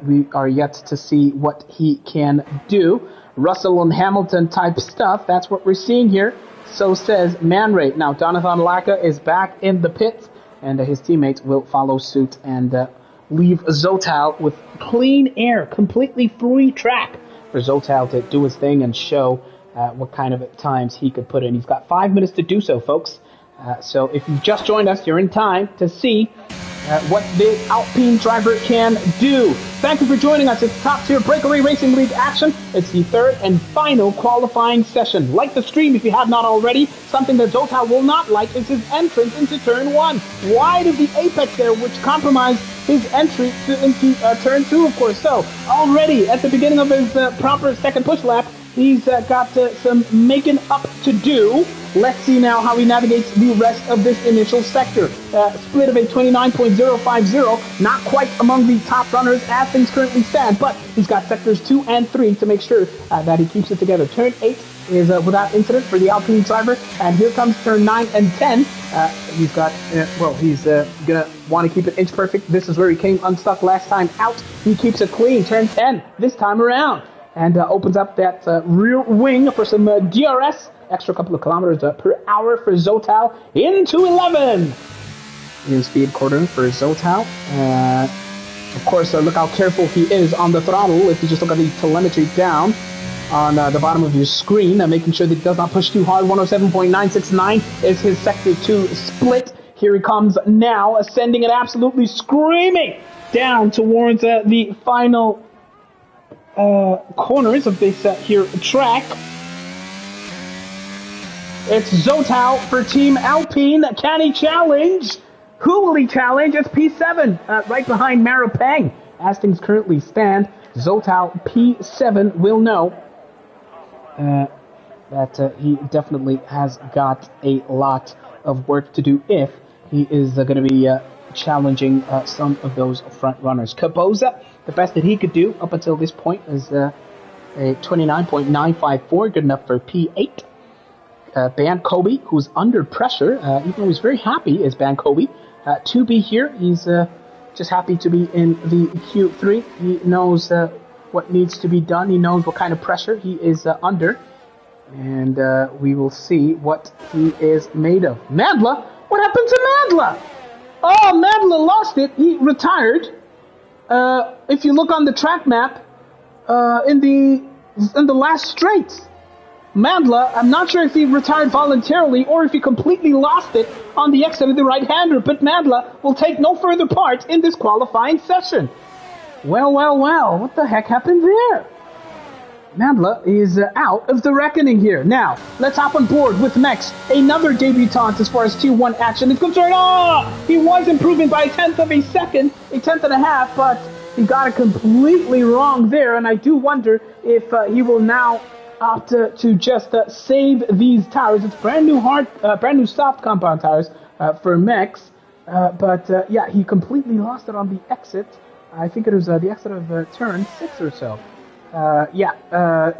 We are yet to see what he can do. Russell and Hamilton type stuff, that's what we're seeing here. So says Man-Ray. Now, Donathan Laka is back in the pits, and his teammates will follow suit and leave Zotal with clean air, completely free track for Zotal to do his thing and show what kind of times he could put in. He's got 5 minutes to do so, folks. So if you've just joined us, you're in time to see what the Alpine driver can do. Thank you for joining us. It's top tier Breakaway Racing League action. It's the third and final qualifying session. Like the stream if you have not already. Something that Zotal will not like is his entrance into turn 1. Wide of the apex there, which compromised his entry into turn 2, of course. So already at the beginning of his proper second push lap, he's got some making up to do. Let's see now how he navigates the rest of this initial sector. Split of a 29.050, not quite among the top runners as things currently stand, but he's got sectors 2 and 3 to make sure that he keeps it together. Turn 8 is without incident for the Alpine driver, and here comes turn 9 and 10. He's got, he's gonna want to keep it inch perfect. This is where he came unstuck last time out. He keeps it clean. Turn 10 this time around, and opens up that rear wing for some DRS. Extra couple of kilometers per hour for Zotal into 11. In speed quarter for Zotal. Of course, look how careful he is on the throttle. If you just look at the telemetry down on the bottom of your screen, making sure that he does not push too hard. 107.969 is his sector 2 split. Here he comes now, ascending and absolutely screaming down towards the final corners of this here track. It's Zotal for Team Alpine. Can he challenge? Who will he challenge? It's P7, right behind Maripang. As things currently stand, Zotal P7 will know that he definitely has got a lot of work to do if he is going to be challenging some of those front runners. Caboza, the best that he could do up until this point is a 29.954, good enough for P8. Bankobi, who's under pressure, even though he's very happy, is Bankobi to be here. He's just happy to be in the Q3. He knows what needs to be done. He knows what kind of pressure he is under. And we will see what he is made of. Mandla? What happened to Mandla? Oh, Mandla lost it. He retired. If you look on the track map, in the last straight, Mandla, I'm not sure if he retired voluntarily or if he completely lost it on the exit of the right-hander, but Mandla will take no further part in this qualifying session. Well, what the heck happened there? Mandla is out of the reckoning here. Now, let's hop on board with Mex, another debutant as far as Q1 action is concerned. He was improving by a tenth of a second, a tenth and a half, but he got it completely wrong there, and I do wonder if he will now opt to just save these tires. It's brand new soft compound tires for Mex, but yeah, he completely lost it on the exit. I think it was the exit of turn 6 or so.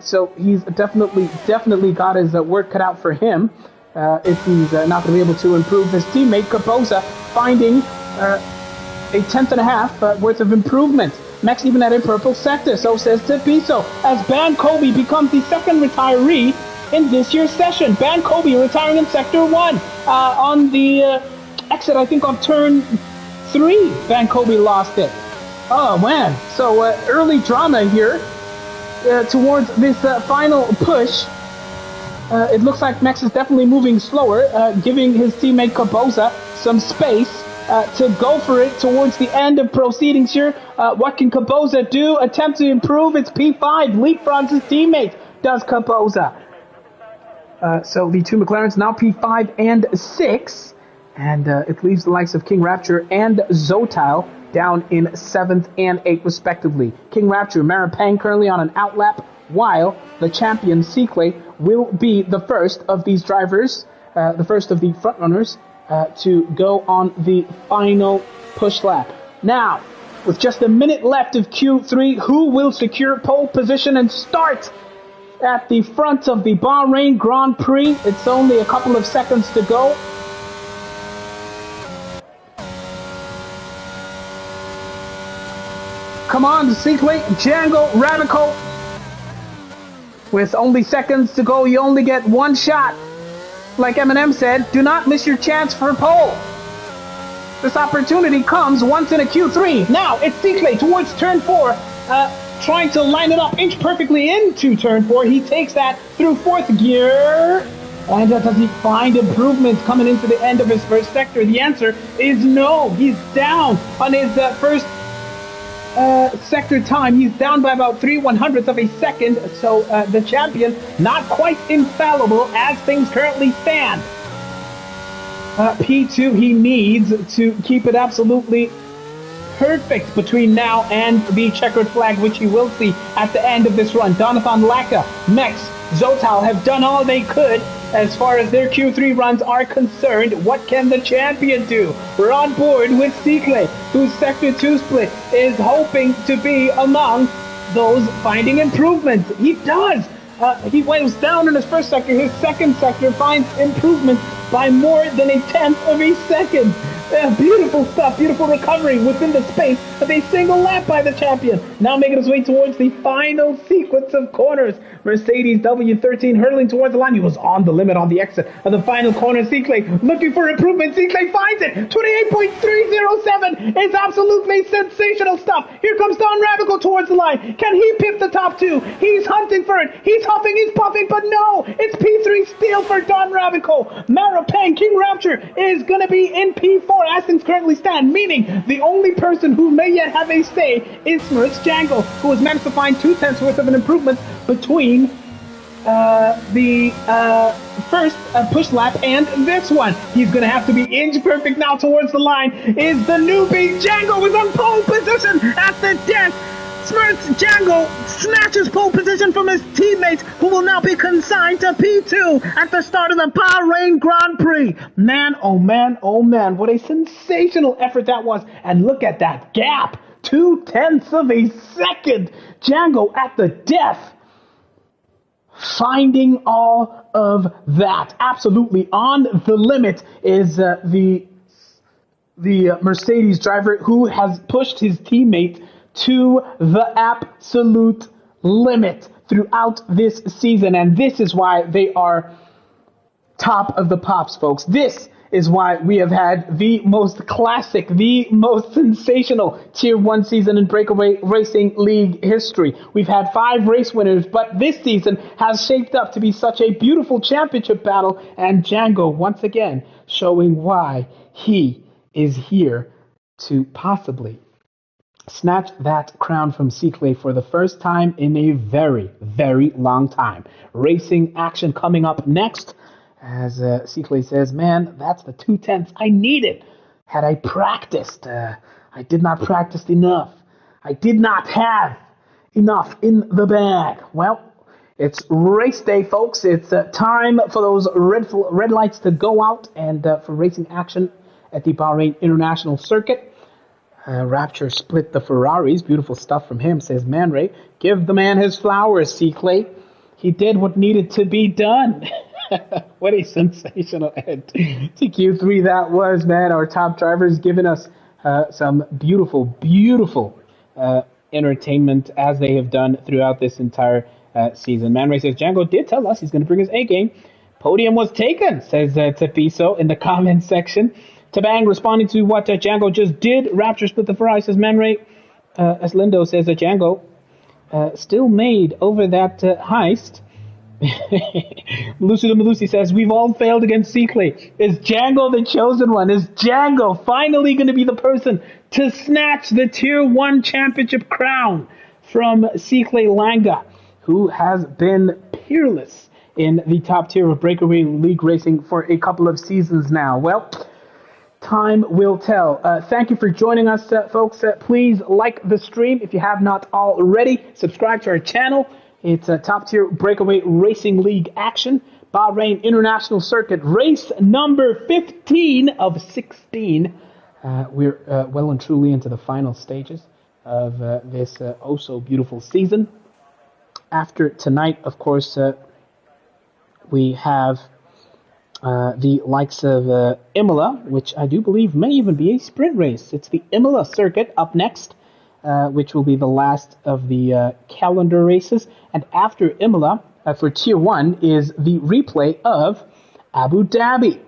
So he's definitely got his work cut out for him if he's not going to be able to improve his teammate. Capoza finding a tenth and a half worth of improvement. Max even at a purple sector, so says Tapiso, as Ban Kobe becomes the second retiree in this year's session. Ban Kobe retiring in Sector 1. On the exit, I think, on turn 3, Ban Kobe lost it. Oh, man. So early drama here towards this final push. It looks like Max is definitely moving slower, giving his teammate Capoza some space to go for it towards the end of proceedings here. What can Capoza do? Attempt to improve. It's P5. Leapfrogs his teammate, does Capoza. So the two McLarens now P5 and 6. And it leaves the likes of King Rapture and Zotal down in 7th and 8th respectively. King Rapture, Maripang currently on an outlap, while the champion Seaclay will be the first of these drivers, the first of the frontrunners, to go on the final push lap. Now, with just a minute left of Q3, who will secure pole position and start at the front of the Bahrain Grand Prix? It's only a couple of seconds to go. Come on, Seaclay, Django, Radical. With only seconds to go, you only get one shot. Like Eminem said, do not miss your chance for pole. This opportunity comes once in a Q3. Now, it's Seaclay towards turn 4, trying to line it up inch perfectly into turn 4. He takes that through 4th gear. And does he find improvements coming into the end of his first sector? The answer is no. He's down on his first sector time. He's down by about 3/100ths of a second, so the champion not quite infallible as things currently stand. P2, he needs to keep it absolutely perfect between now and the checkered flag, which he will see at the end of this run. Donathan Laka, Mex, Zotal have done all they could as far as their Q3 runs are concerned. What can the champion do? We're on board with Seaclay, whose Sector 2 split is hoping to be among those finding improvements. He does! He was down in his first sector. His second sector finds improvement by more than a tenth of a second. Beautiful stuff, beautiful recovery within the space of a single lap by the champion. Now making his way towards the final sequence of corners. Mercedes W13 hurtling towards the line. He was on the limit on the exit of the final corner. Seaclay looking for improvement. Seaclay finds it. 28.307 is absolutely sensational stuff. Here comes Don Radical towards the line. Can he pip the top 2? He's hunting for it. He's huffing, he's puffing, but no. It's P3 steal for Don Radical. Maripang, King Rapture is going to be in P4 as things currently stand, meaning the only person who may yet have a say is Smurfs Django, who has managed to find 2/10 worth of an improvement between the first push lap and this one. He's going to have to be inch perfect now towards the line. Is the newbie Django is on pole position at the death. Smurfs Django snatches pole position from his teammates, who will now be consigned to P2 at the start of the Bahrain Grand Prix. Man, oh man, oh man, what a sensational effort that was. And look at that gap, 2/10 of a second. Django at the death, finding all of that. Absolutely on the limit is the Mercedes driver, who has pushed his teammate to the absolute limit throughout this season. And this is why they are top of the pops, folks. This is why we have had the most classic, the most sensational Tier 1 season in Breakaway Racing League history. We've had 5 race winners, but this season has shaped up to be such a beautiful championship battle. And Django, once again, showing why he is here to possibly snatch that crown from Seaclay for the first time in a very, very long time. Racing action coming up next, as Seaclay says, man, that's the 2/10 I needed. Had I practiced, I did not practice enough. I did not have enough in the bag. Well, it's race day, folks. It's time for those red lights to go out and for racing action at the Bahrain International Circuit. Rapture split the Ferraris. Beautiful stuff from him, says Man Ray. Give the man his flowers, C-Clay. He did what needed to be done. What a sensational end to Q3 that was, man. Our top drivers giving us some beautiful, beautiful entertainment as they have done throughout this entire season. Man Ray says, Django did tell us he's going to bring his A-game. Podium was taken, says Tapiso in the comments section. Tabang responding to what Django just did. Rapture split the Ferrari, says Man Ray. As Lindo says, Django still made over that heist. Lucy the Malusi says, we've all failed against C-Clay. Is Django the chosen one? Is Django finally going to be the person to snatch the Tier 1 championship crown from C-Clay Langa, who has been peerless in the top tier of Breakaway League racing for a couple of seasons now? Well, time will tell. Thank you for joining us, folks. Please like the stream if you have not already. Subscribe to our channel. It's a top-tier Breakaway Racing League action. Bahrain International Circuit, race number 15 of 16. We're well and truly into the final stages of this oh-so-beautiful season. After tonight, of course, we have the likes of Imola, which I do believe may even be a sprint race. It's the Imola Circuit up next, which will be the last of the calendar races. And after Imola, for Tier 1, is the replay of Abu Dhabi.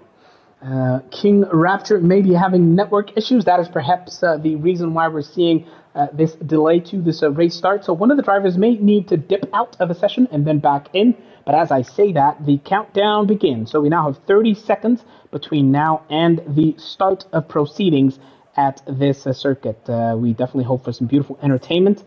King Rapture may be having network issues. That is perhaps the reason why we're seeing this delay to this race start. So one of the drivers may need to dip out of a session and then back in. But as I say that, the countdown begins. So we now have 30 seconds between now and the start of proceedings at this circuit. We definitely hope for some beautiful entertainment.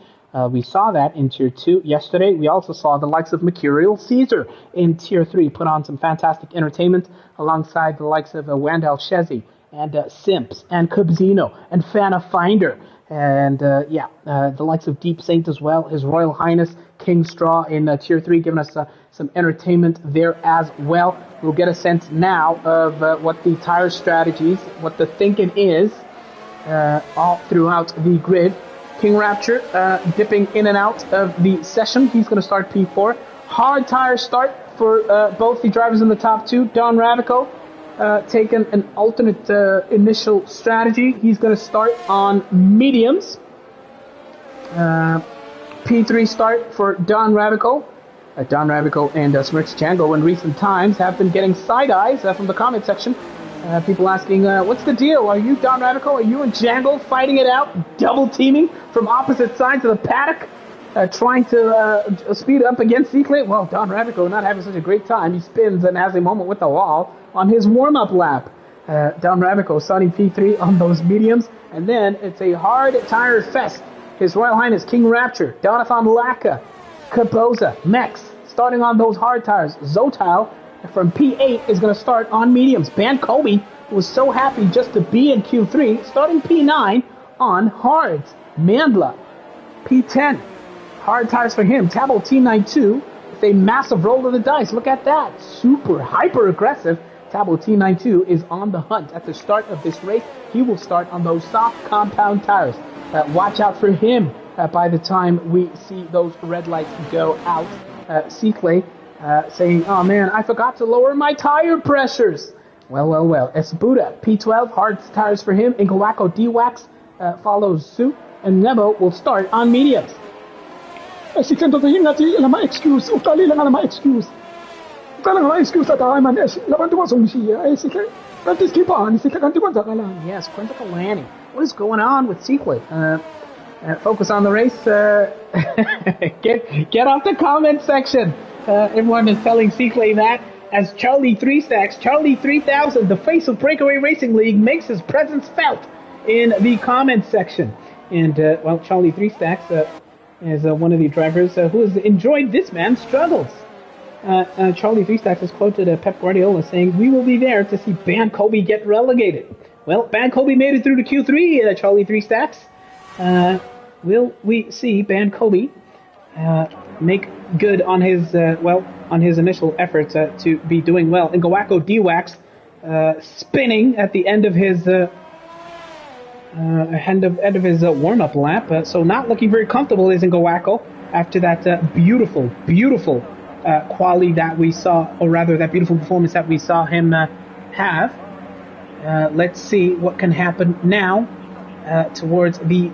We saw that in Tier 2 yesterday. We also saw the likes of Mercurial Caesar in Tier 3 put on some fantastic entertainment alongside the likes of Wandel Shezi and Simps and Cubzino and Fana Finder. And the likes of Deep Saint as well. His Royal Highness King Straw in Tier 3 giving us some entertainment there as well. We'll get a sense now of what the tire strategies, what the thinking is all throughout the grid. King Rapture dipping in and out of the session. He's going to start P4. Hard tire start for both the drivers in the top two. Don Radico taking an alternate initial strategy. He's going to start on mediums. P3 start for Don Radico. Don Radico and Smirks Django in recent times have been getting side eyes from the comment section. People asking, what's the deal? Are you Don Radical? Are you and Django fighting it out? Double teaming from opposite sides of the paddock? Trying to speed up against C-Clay? Well, Don Radical not having such a great time. He spins and has a moment with the wall on his warm-up lap. Don Radical starting P3 on those mediums. And then it's a hard tire fest. His Royal Highness King Rapture, Donathan Laka, Caboza, Mex, starting on those hard tires. Zotal from P8 is going to start on mediums. Ban Kobe was so happy just to be in Q3, starting P9 on hards. Mandla, P10. Hard tires for him. Tabo T92 with a massive roll of the dice. Look at that. Super hyper aggressive. Tabo T92 is on the hunt at the start of this race. He will start on those soft compound tires. Watch out for him by the time we see those red lights go out. C-Clay saying, oh man, I forgot to lower my tire pressures. Well. Esbuda, P12, hard tires for him. Ingawako D-Wax follows suit. And Nebo will start on mediums. Si kento to yung nati lama excuse, utali lang lama excuse. Utali lang excuse at man es laban tuwa song siya. Ay si practice keep on, si kanti ko zakalan. Yes, Quinta Kalani. What is going on with C-Clay? Focus on the race. Get off the comment section. Everyone is telling C-Clay that as Charlie 3 Stacks, Charlie 3000, the face of Breakaway Racing League, makes his presence felt in the comment section. And, Charlie 3 Stacks is one of the drivers who has enjoyed this man's struggles. Charlie 3 Stacks has quoted Pep Guardiola saying, we will be there to see Ban Kobe get relegated. Well, Ban Kobe made it through to Q3, Charlie 3 Stacks. Will we see Ban Kobe make good on his initial efforts to be doing well? Ingawako D-Wax spinning at the end of his end of his warm-up lap. So not looking very comfortable is Ngawako after that beautiful quality that we saw, or rather that beautiful performance that we saw him have. Let's see what can happen now towards the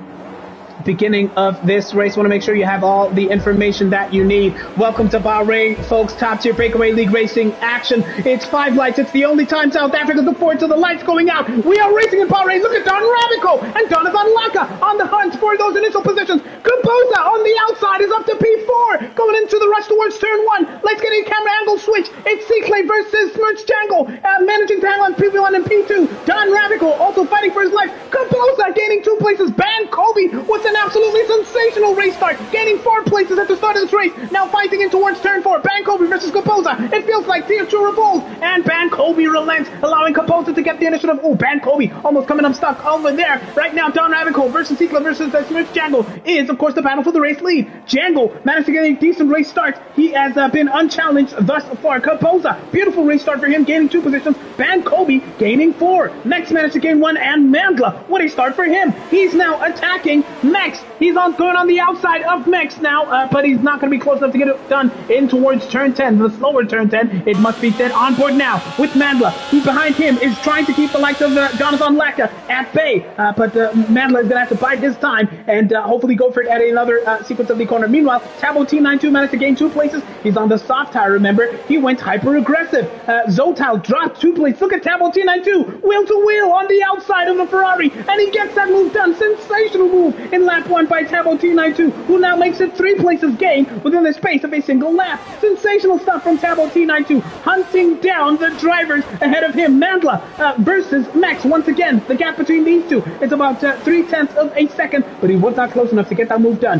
beginning of this race. Want to make sure you have all the information that you need. Welcome to Bahrain, folks. Top tier Breakaway League racing action. It's 5 lights. It's the only time South Africa look forward to the lights going out. We are racing in Bahrain. Look at Don Ravico and Jonathan Laka on the hunt for those initial positions. Kuboza on the outside is up to P4, going into the rush towards turn 1. Let's get a camera angle switch. It's C-Clay versus Smirch Jangle, managing to hang on P1 and P2. Don Ravico also fighting for his life. Kuboza gaining 2 places. Ban Kobe with an absolutely sensational race start, gaining 4 places at the start of this race. Now fighting in towards turn 4. Ban Kobe versus Kapoza. It feels like Tier 2 revolves, and Ban Kobe relents, allowing Kapoza to get the initiative. Oh, Ban Kobe almost coming unstuck over there. Right now, Don Ravico versus Sikla versus Smith Jangle is, of course, the battle for the race lead. Jangle managed to get a decent race start. He has been unchallenged thus far. Kapoza, beautiful race start for him, gaining 2 positions. Ban Kobe gaining 4. Mex managed to gain 1, and Mandla, what a start for him. He's now attacking Mex. He's going on the outside of Mex now, but he's not going to be close enough to get it done in towards turn 10, the slower turn 10. It must be said, on board now with Mandla, who behind him is trying to keep the likes of Jonathan Laka at bay, but Mandla is going to have to bide his time and hopefully go for it at another sequence of the corner. Meanwhile, Tabo T92 managed to gain 2 places. He's on the soft tire, remember. He went hyper aggressive. Zotal dropped 2 places. Look at Tabo T92, wheel to wheel on the outside of the Ferrari, and he gets that move done. Sensational move in lap 1 by Tabo T92, who now makes it 3 places gain within the space of a single lap. Sensational stuff from Tabo T92, hunting down the drivers ahead of him. Mandla versus Max. Once again, the gap between these two is about 0.3 of a second, but he was not close enough to get that move done.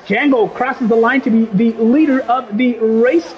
Django crosses the line to be the leader of the race.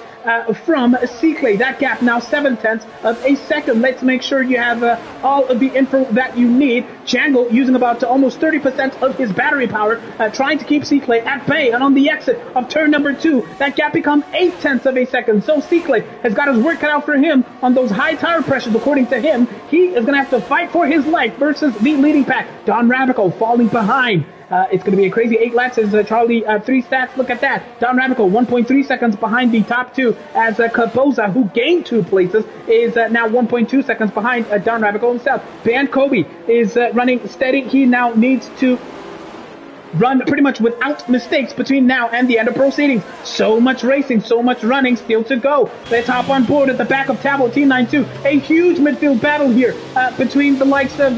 From C-Clay. That gap now 0.7 of a second. Let's make sure you have all of the info that you need. Django using about almost 30% of his battery power, trying to keep C-Clay at bay. And on the exit of turn number 2, that gap becomes 0.8 of a second. So C-Clay has got his work cut out for him on those high tire pressures. According to him, he is going to have to fight for his life versus the leading pack. Don Ravico falling behind. It's going to be a crazy 8 laps as Charlie 3 stats. Look at that. Don Ravico 1.3 seconds behind the top 2 as Kaboza, who gained 2 places, is now 1.2 seconds behind Don Ravico himself. Ban Kobe is running steady. He now needs to run pretty much without mistakes between now and the end of proceedings. So much racing, so much running still to go. Let's hop on board at the back of Tabo T92. A huge midfield battle here between the likes of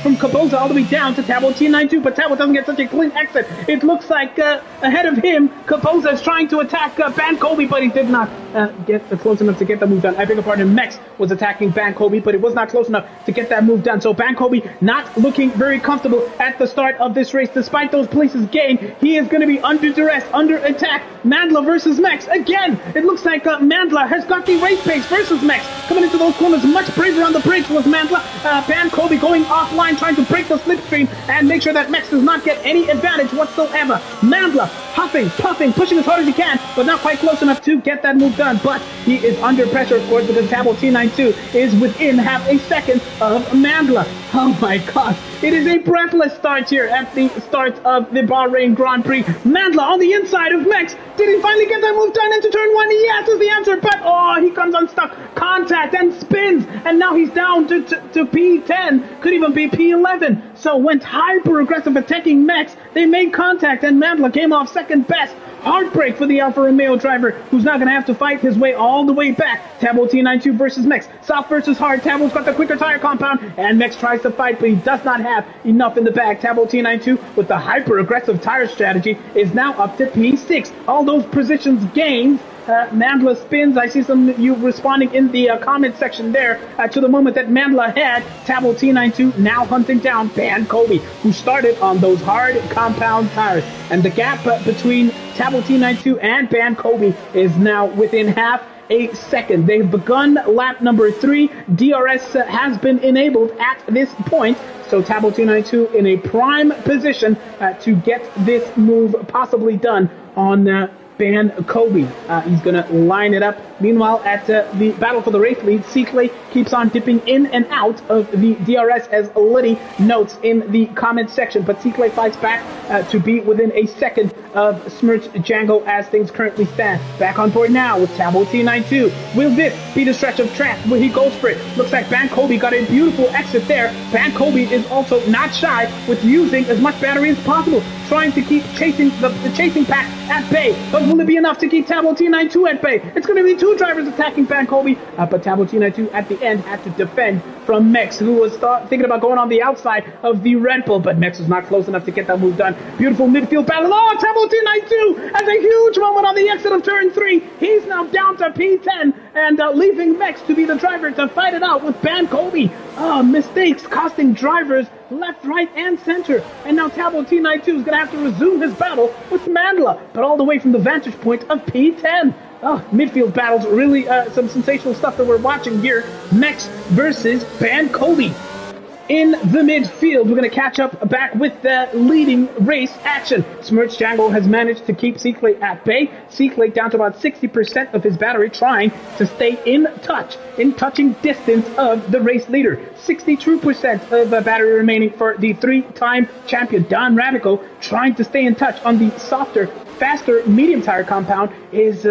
from Kaboza all the way down to Tabo T92, but Tabo doesn't get such a clean exit. It looks like ahead of him, Kaboza is trying to attack Ban Kobe, but he did not get close enough to get the move done. I beg your pardon, Mex was attacking Ban Kobe, but it was not close enough to get that move done. So Ban Kobe not looking very comfortable at the start of this race. Despite those places gained, he is going to be under duress, under attack. Mandla versus Mex. Again, it looks like Mandla has got the race pace versus Mex. Coming into those corners, much braver on the bridge was Mandla. Ban Kobe going offline, trying to break the slipstream and make sure that Mex does not get any advantage whatsoever. Mandla huffing, puffing, pushing as hard as he can, but not quite close enough to get that move done. But he is under pressure, of course, because Tabo T92 is within half a second of Mandla. Oh my God. It is a breathless start here at the start of the Bahrain Grand Prix. Mandla on the inside of Mex. Did he finally get that move done into turn 1? Yes is the answer, but oh, he comes unstuck. Contact and spins, and now he's down to P10. Could even be P11. So went hyper aggressive attacking Mex. They made contact, and Mandla came off second best. Heartbreak for the Alfa Romeo driver, who's now going to have to fight his way all the way back. Tabo T92 versus Mex. Soft versus hard. Tabo's got the quicker tire compound, and Mex tries to fight, but he does not have enough in the bag. Tabo T92, with the hyper-aggressive tire strategy, is now up to P6. All those positions gained. Mandla spins. I see some of you responding in the comment section there to the moment that Mandla had. Tabo T92 now hunting down Ban Kobe, who started on those hard compound tires. And the gap between Tabo T92 and Ban Kobe is now within half a second. They've begun lap number 3. DRS has been enabled at this point. So Tabo T92 in a prime position to get this move possibly done on Ban Kobe. He's going to line it up. Meanwhile, at the battle for the race lead, Seekley keeps on dipping in and out of the DRS, as Liddy notes in the comment section. But Seekley fights back to be within a second of Smirch Django as things currently stand. Back on board now with Tabo T92. Will this be the stretch of track where he goes for it? Looks like Ban Kobe got a beautiful exit there. Ban Kobe is also not shy with using as much battery as possible, trying to keep chasing the chasing pack at bay. But will it be enough to keep Tabo T92 at bay? It's going to be two drivers attacking Ban Kobe, but Tabo T92 at the end had to defend from Mex, who was thinking about going on the outside of the Red Bull, but Mex was not close enough to get that move done. Beautiful midfield battle. Oh, Tabo T92 has a huge moment on the exit of turn 3. He's now down to P10 and leaving Mex to be the driver to fight it out with Ban Kobe. Mistakes costing drivers left, right, and center. And now Tabo T92 is going to have to resume his battle with Mandela, but all the way from the vantage point of P10. Midfield battles, really some sensational stuff that we're watching here. Mex versus Ban Kobe. In the midfield, we're going to catch up back with the leading race action. Smirch Django has managed to keep Seekley at bay. Seekley down to about 60% of his battery, trying to stay in touching distance of the race leader. 62% of the battery remaining for the 3-time champion Don Radico, trying to stay in touch on the softer, faster medium tire compound, is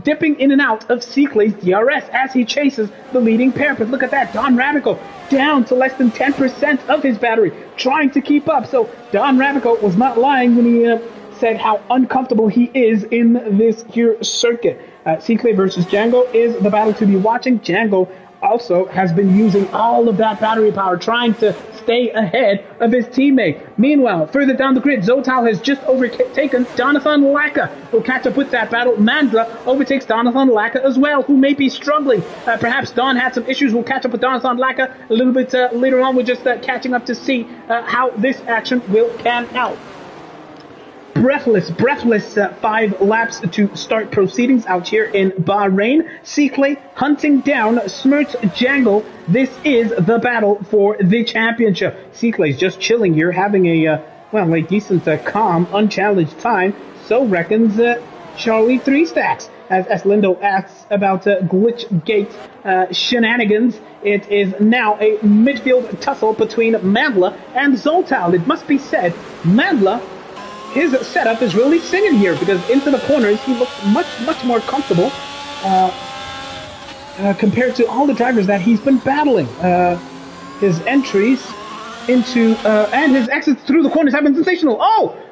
dipping in and out of Seekley's DRS as he chases the leading pair. But look at that, Don Radico down to less than 10% of his battery, trying to keep up. So Don Radico was not lying when he said how uncomfortable he is in this here circuit. Seekley versus Django is the battle to be watching. Django also has been using all of that battery power, trying to stay ahead of his teammate. Meanwhile, further down the grid, Zotal has just overtaken Donathan Laka. We'll catch up with that battle. Mandla overtakes Donathan Laka as well, who may be struggling. Perhaps Don had some issues. We'll catch up with Donathan Laka a little bit later on. We're just catching up to see how this action will pan out. Breathless 5 laps to start proceedings out here in Bahrain. Seekley hunting down Smirch Django. This is the battle for the championship. Seekley's just chilling here, having a decent, calm, unchallenged time. So reckons Charlie 3 Stacks. As Lindo asks about glitch gate shenanigans, it is now a midfield tussle between Mandla and Zoltal. It must be said, Mandla, his setup is really singing here, because into the corners he looks much more comfortable compared to all the drivers that he's been battling. His entries into and his exits through the corners have been sensational.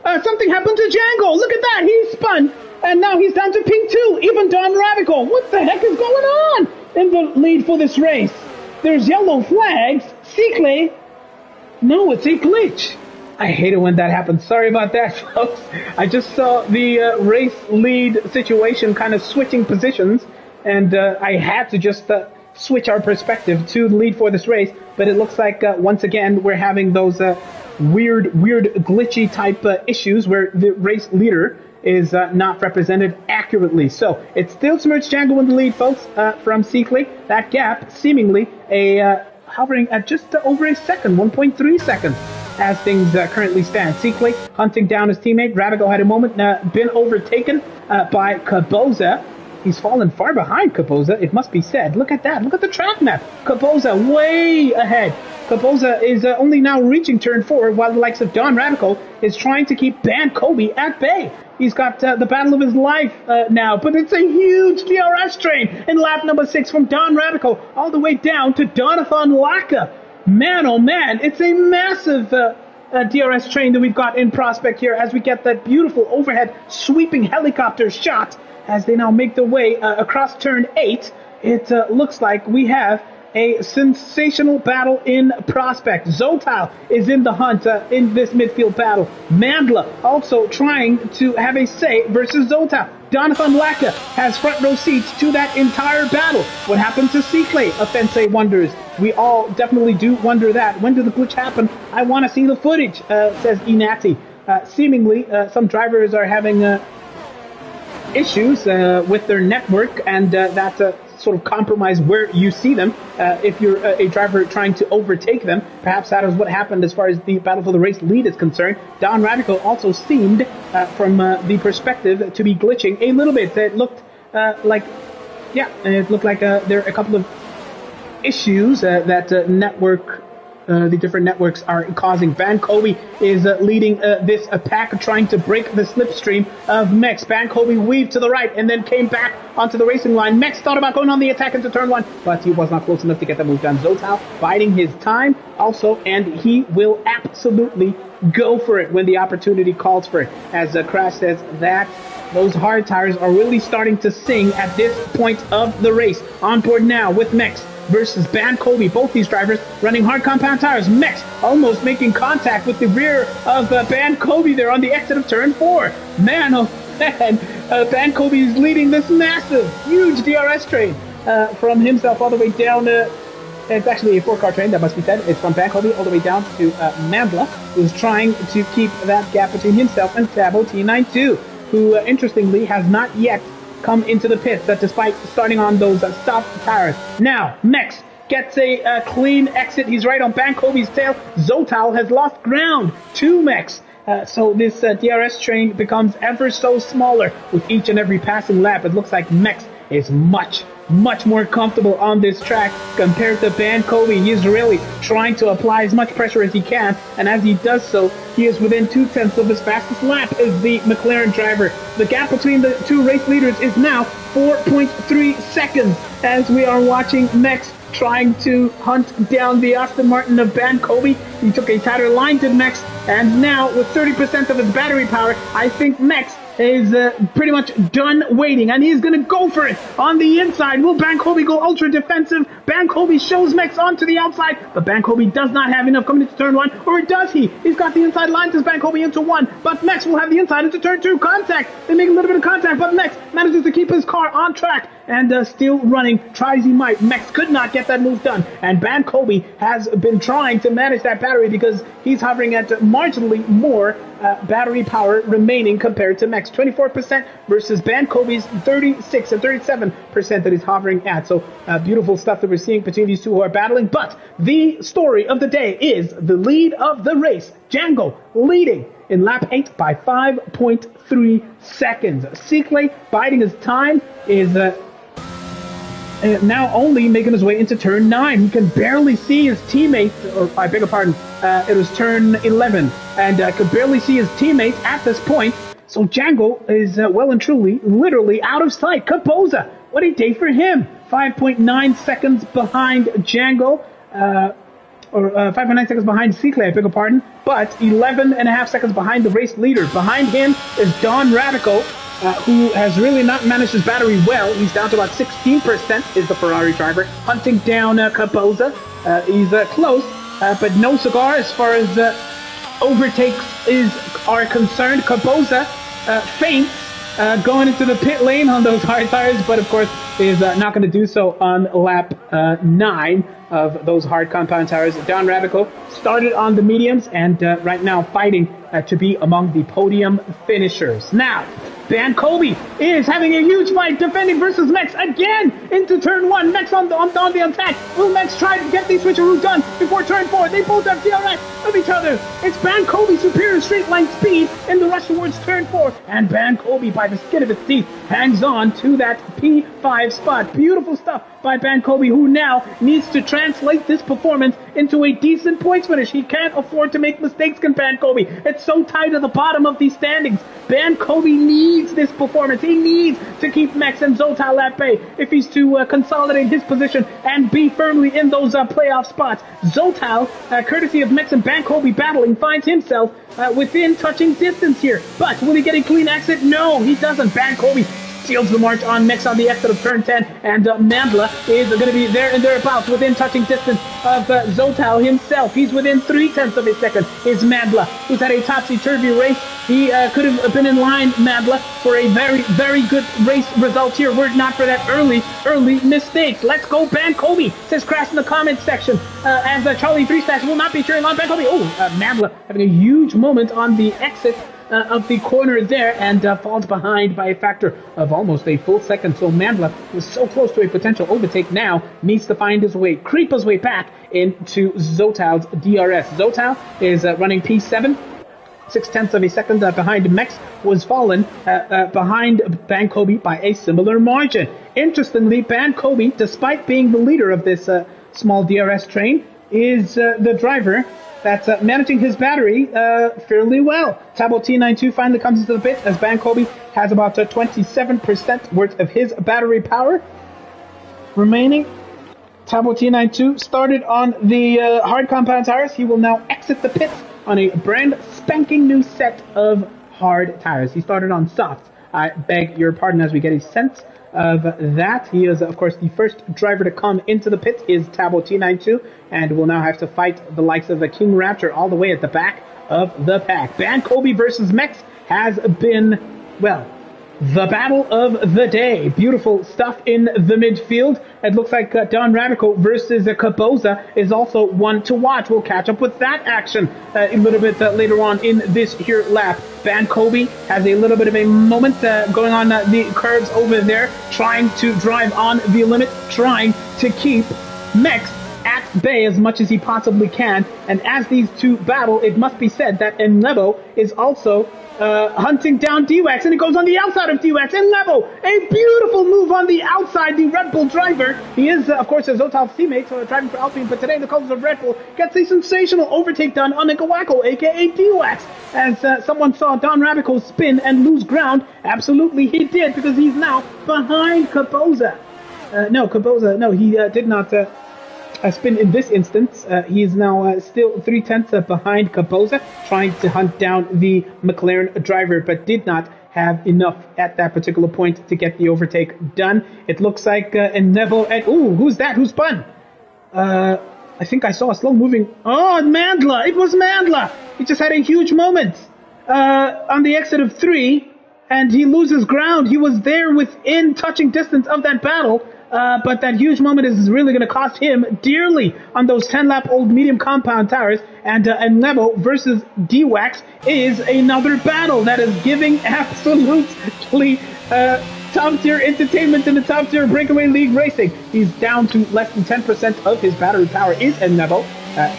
Something happened to Django. Look at that, he spun and now he's down to P2. Even Don Radical, what the heck is going on in the lead for this race? There's yellow flags. Seekley, no, it's a glitch. I hate it when that happens. Sorry about that, folks. I just saw the race lead situation kind of switching positions, and I had to just switch our perspective to the lead for this race. But it looks like once again we're having those weird glitchy type issues where the race leader is not represented accurately. So it's still Smirch Django in the lead, folks, from Seekley. That gap seemingly hovering at just over a second, 1.3 seconds. As things currently stand. Seekley hunting down his teammate. Radigo had a moment been overtaken by Kaboza. He's fallen far behind Kaboza, it must be said. Look at that. Look at the track map. Kaboza way ahead. Kaboza is only now reaching turn 4, while the likes of Don Radical is trying to keep Ban Kobe at bay. He's got the battle of his life now, but it's a huge DRS train in lap number 6 from Don Radical all the way down to Donathan Laka. Man, oh man, it's a massive DRS train that we've got in prospect here as we get that beautiful overhead sweeping helicopter shot as they now make their way across turn 8. It looks like we have a sensational battle in prospect. Zotal is in the hunt in this midfield battle. Mandla also trying to have a say versus Zotal. Donathan Laka has front row seats to that entire battle. What happened to Seekley? Offense wonders. We all definitely do wonder that. When did the glitch happen? I want to see the footage, says Inati. Seemingly, some drivers are having issues with their network, and that sort of compromise where you see them if you're a driver trying to overtake them. Perhaps that is what happened as far as the battle for the race lead is concerned. Don Radical also seemed, from the perspective, to be glitching a little bit. It looked like there are a couple of issues that the different networks are causing. Bankobi is leading this attack, trying to break the slipstream of Mex. Bankobi weaved to the right and then came back onto the racing line. Mex thought about going on the attack into turn 1, but he was not close enough to get the move done. Zotal biding his time also, and he will absolutely go for it when the opportunity calls for it. As Crash says that those hard tires are really starting to sing at this point of the race. On board now with Mex versus Bankobi. Both these drivers running hard compound tires. Mex almost making contact with the rear of Bankobi there on the exit of turn 4. Man, oh man, Bankobi is leading this massive, huge DRS train from himself all the way down. It's actually a 4-car train, that must be said. It's from Bankobi all the way down to Mandla, who's trying to keep that gap between himself and Sabo T92, who interestingly has not yet come into the pits despite starting on those soft tires. Now, Mex gets a clean exit. He's right on Bankobi's tail. Zotal has lost ground to Mex. So this DRS train becomes ever so smaller with each and every passing lap. It looks like Mex is much more comfortable on this track compared to Bankobi. He's really trying to apply as much pressure as he can, and as he does so, he is within 0.2 of his fastest lap as the McLaren driver. The gap between the two race leaders is now 4.3 seconds as we are watching Mex trying to hunt down the Aston Martin of Bankobi. He took a tighter line to Mex, and now with 30% of his battery power, I think Mex is pretty much done waiting, and he's going to go for it on the inside. Will Bankobi go ultra defensive? Bankobi shows Mex onto the outside, but Bankobi does not have enough coming into turn 1, or does he? He's got the inside line to Bankobi into 1, but Mex will have the inside into turn 2. Contact. They make a little bit of contact, but Mex manages to keep his car on track and still running. Try as he might, Mex could not get that move done, and Bankobi has been trying to manage that battery because he's hovering at marginally more battery power remaining compared to Mex. 24% versus Bankobi's 36 and 37% that he's hovering at. So beautiful stuff that we're seeing between these two who are battling. But the story of the day is the lead of the race. Django leading in lap 8 by 5.3 seconds. Sikle biding his time is now only making his way into turn 9. He can barely see his teammate, or I beg your pardon, it was turn 11, and could barely see his teammate at this point. So Django is well and truly, literally out of sight. Kapoza, what a day for him. 5.9 seconds behind Django, or 5.9 seconds behind Sikle, I beg your pardon, but 11.5 seconds behind the race leader. Behind him is Don Radical, who has really not managed his battery well. He's down to about 16%, is the Ferrari driver, hunting down Kapoza. He's close, but no cigar as far as overtakes are concerned. Kapoza feints going into the pit lane on those hard tires, but of course is not going to do so on lap 9 of those hard compound tires. Don Radical started on the mediums and right now fighting to be among the podium finishers. Now, Bankobi is having a huge fight defending versus Mex again into turn 1. Mex on the attack. Will Mex try to get the switcheroo done before turn 4? They both have DRS of each other. It's Bankobi's superior straight line speed in the rush towards turn 4. And Bankobi, by the skin of his teeth, hangs on to that P5 spot. Beautiful stuff by Bankobi, who now needs to translate this performance into a decent points finish. He can't afford to make mistakes, can Bankobi. It's so tight at the bottom of these standings. Bankobi needs this performance. He needs to keep Mex and Zotal at bay if he's to consolidate his position and be firmly in those playoff spots. Zotal, courtesy of Mex and Bankobi battling, finds himself within touching distance here. But will he get a clean exit? No, he doesn't. Bankobi seals the march on Mex on the exit of turn 10, and Mandla is going to be there and thereabouts within touching distance of Zotal himself. He's within 0.3 of a second. Is Mandla, who's had a topsy-turvy race. He could have been in line, Mandla, for a very, very good race result here. Were it not for that early mistakes. Let's go Bankobi, says Crash in the comments section, as Charlie 3 Stash will not be cheering on Bankobi. Oh, Mandla having a huge moment on the exit of the corner there and falls behind by a factor of almost a full second. So Mandla was so close to a potential overtake, now needs to find his way, creep his way back into Zotow's DRS. Zotow is running P7. 0.6 of a second behind Mex, was fallen behind Bankobi by a similar margin. Interestingly, Bankobi, despite being the leader of this small DRS train, is the driver that's managing his battery fairly well. Tabo T92 finally comes into the pit as Bankobi has about 27% worth of his battery power remaining. Tabo T92 started on the hard compound tires. He will now exit the pit on a brand spanking new set of hard tires. He started on soft. I beg your pardon as we get a sense of that. He is, of course, the first driver to come into the pit is Tabo T92, and will now have to fight the likes of the King Raptor all the way at the back of the pack. Bankobi versus Mex has been, well, the battle of the day. Beautiful stuff in the midfield. It looks like Don Radico versus Kaboza is also one to watch. We'll catch up with that action a little bit later on in this here lap. Bankobi has a little bit of a moment going on the curves over there, trying to drive on the limit, trying to keep Mex at bay as much as he possibly can. And as these two battle, it must be said that Enlevo is also hunting down D-Wax, and it goes on the outside of D-Wax. And Levo, a beautiful move on the outside, the Red Bull driver. He is, of course, a Zotov teammate, so driving for Alpine, but today the colors of Red Bull gets a sensational overtake done on Ngawako, aka D-Wax. As someone saw Don Rabico spin and lose ground, absolutely he did, because he's now behind Kaboza. He did not spin in this instance. He is now still 0.3 behind Kaboza, trying to hunt down the McLaren driver, but did not have enough at that particular point to get the overtake done. It looks like Neville and who's that? Who spun? I think I saw a slow moving. Oh, Mandla! It was Mandla! He just had a huge moment on the exit of 3, and he loses ground. He was there within touching distance of that battle. But that huge moment is really going to cost him dearly on those 10-lap-old medium compound tires. And Nebo versus D-Wax is another battle that is giving absolutely top-tier entertainment in the top-tier Breakaway League racing. He's down to less than 10% of his battery power is Nebo,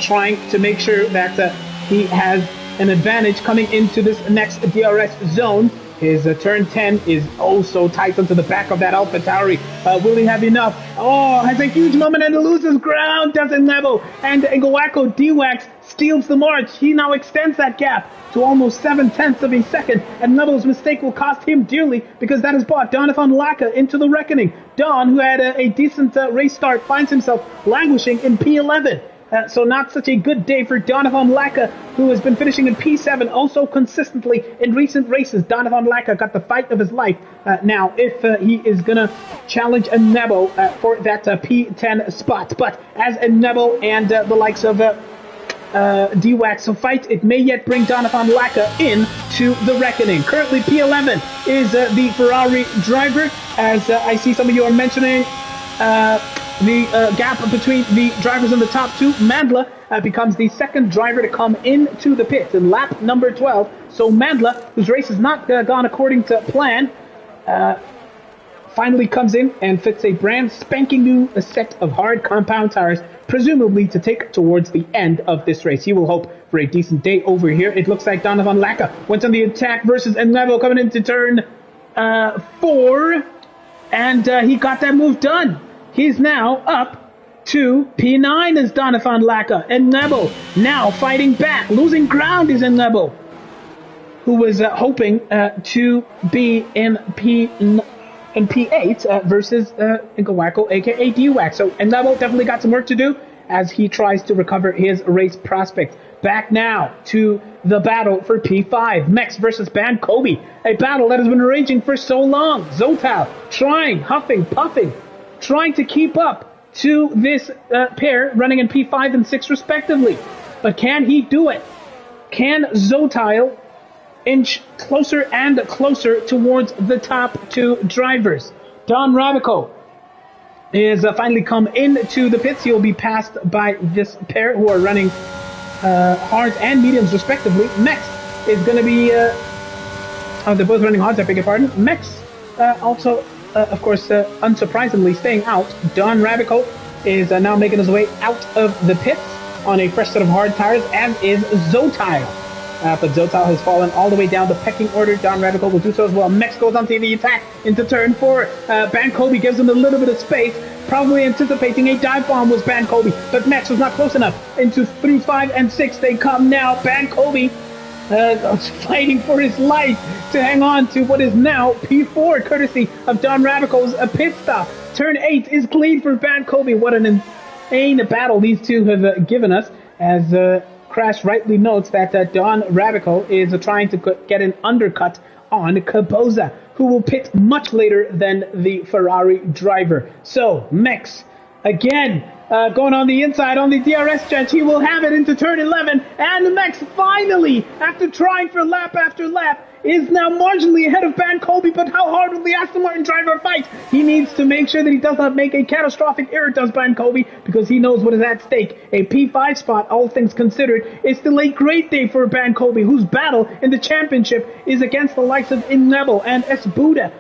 trying to make sure that he has an advantage coming into this next DRS zone. His turn 10 is oh so tight onto the back of that Alpha Tauri. Will he have enough? Oh, has a huge moment and loses ground, doesn't Nebo. And Ngawako D-Wax steals the march. He now extends that gap to almost 0.7 of a second. And Nebo's mistake will cost him dearly, because that has brought Donovan Laka into the reckoning. Don, who had a decent race start, finds himself languishing in P11. So not such a good day for Donovan Laka, who has been finishing in P7 also consistently in recent races. Donovan Laka got the fight of his life. Now, if he is going to challenge a Nebo for that P10 spot. But as a Nebo and the likes of D-Wax fight, it may yet bring Donovan Laka in to the reckoning. Currently, P11 is the Ferrari driver, as I see some of you are mentioning. The gap between the drivers in the top two. Mandla becomes the second driver to come into the pit in lap number 12. So Mandla, whose race has not gone according to plan, finally comes in and fits a brand spanking new set of hard compound tires, presumably to take towards the end of this race. He will hope for a decent day over here. It looks like Donovan Laka went on the attack versus Enlevo coming into turn 4, and he got that move done. He's now up to P9 as Donovan Laka. And Nebo now fighting back. Losing ground is Nebo, who was hoping to be in P8 versus Ngawako, a.k.a. D-Wax. So Nebo definitely got some work to do as he tries to recover his race prospect. Back now to the battle for P5. Mex versus Bankobi. A battle that has been raging for so long. Zotal trying, huffing, puffing, trying to keep up to this pair running in P5 and 6 respectively. But can he do it? Can Zotile inch closer and closer towards the top two drivers? Don Rabico is finally come into the pits. He will be passed by this pair who are running hards and mediums respectively. Next is going to be they're both running hot, I beg your pardon. Max also, of course, unsurprisingly staying out. Don Rabico is now making his way out of the pits on a fresh set of hard tires, as is Zotile. But Zotile has fallen all the way down the pecking order. Don Rabico will do so as well. Max goes onto the attack into turn 4. Bankobi gives him a little bit of space, probably anticipating a dive bomb was Bankobi, but Max was not close enough. Through 5 and 6 they come now. Bankobi fighting for his life to hang on to what is now P4, courtesy of Don Rabico's pit stop. Turn 8 is clean for Bankobi. What an insane battle these two have given us, as Crash rightly notes that Don Rabico is trying to get an undercut on Caboza, who will pit much later than the Ferrari driver. So, Max, again, going on the inside on the DRS stretch, he will have it into turn 11, and Max finally, after trying for lap after lap, is now marginally ahead of Bankobi, but how hard will the Aston Martin driver fight? He needs to make sure that he does not make a catastrophic error, does Bankobi, because he knows what is at stake. A P5 spot, all things considered, is still a great day for Bankobi, whose battle in the championship is against the likes of Inebel and S. Buddha,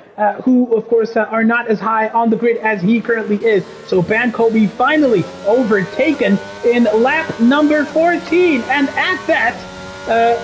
who, of course, are not as high on the grid as he currently is. So Bankobi finally overtaken in lap number 14, and at that,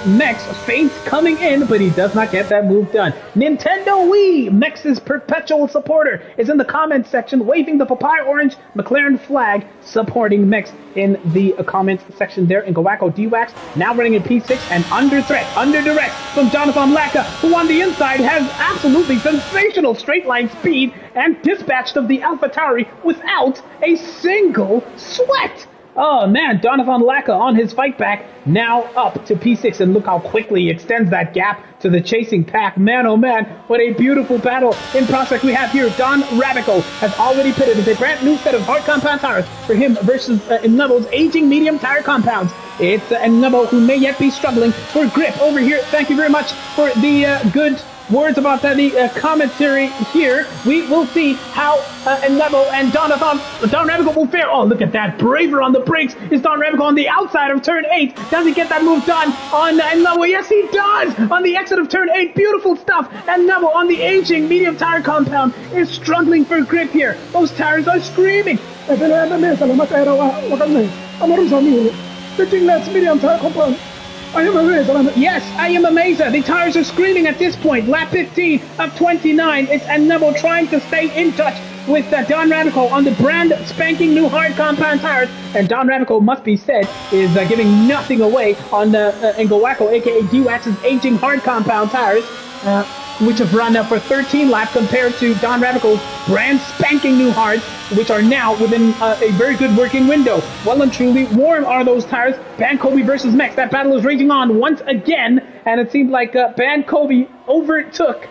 Mex feints coming in, but he does not get that move done. Nintendo Wii, Mex's perpetual supporter, is in the comments section waving the papaya orange McLaren flag, supporting Mex in the comments section there. And Gawako D-Wax now running in P6 and under threat, under duress from Jonathan Laka, who on the inside has absolutely sensational straight line speed and dispatched of the AlphaTauri without a single sweat. Oh man, Jonathan Laka on his fight back, now up to P6, and look how quickly he extends that gap to the chasing pack. Man, oh man, what a beautiful battle in prospect we have here. Don Rabico has already pitted with a brand new set of hard compound tires for him versus Nubbo's aging medium tire compounds. It's Nubbo who may yet be struggling for grip over here. Thank you very much for the good words about the commentary here. We will see how Nubbo and Don Rabico will fare. Oh, look at that. Braver on the brakes is Don Rabico on the outside of turn 8. Does he get that move done on Nubbo? Yes, he does! On the exit of turn 8. Beautiful stuff. And Nubbo on the aging medium tire compound is struggling for grip here. Those tires are screaming. Medium tire compound. Yes, I am amazed. The tires are screaming at this point. Lap 15 of 29. It's Nubbo trying to stay in touch with Don Rabico on the brand spanking new hard compound tires. And Don Rabico, must be said, is giving nothing away on Ngawako, aka D-Wax's aging hard compound tires, which have run for 13 laps compared to Don Rabico's brand spanking new hards, which are now within a very good working window. Well and truly warm are those tires. Bankobi versus Mex. That battle is raging on once again, and it seemed like Bankobi overtook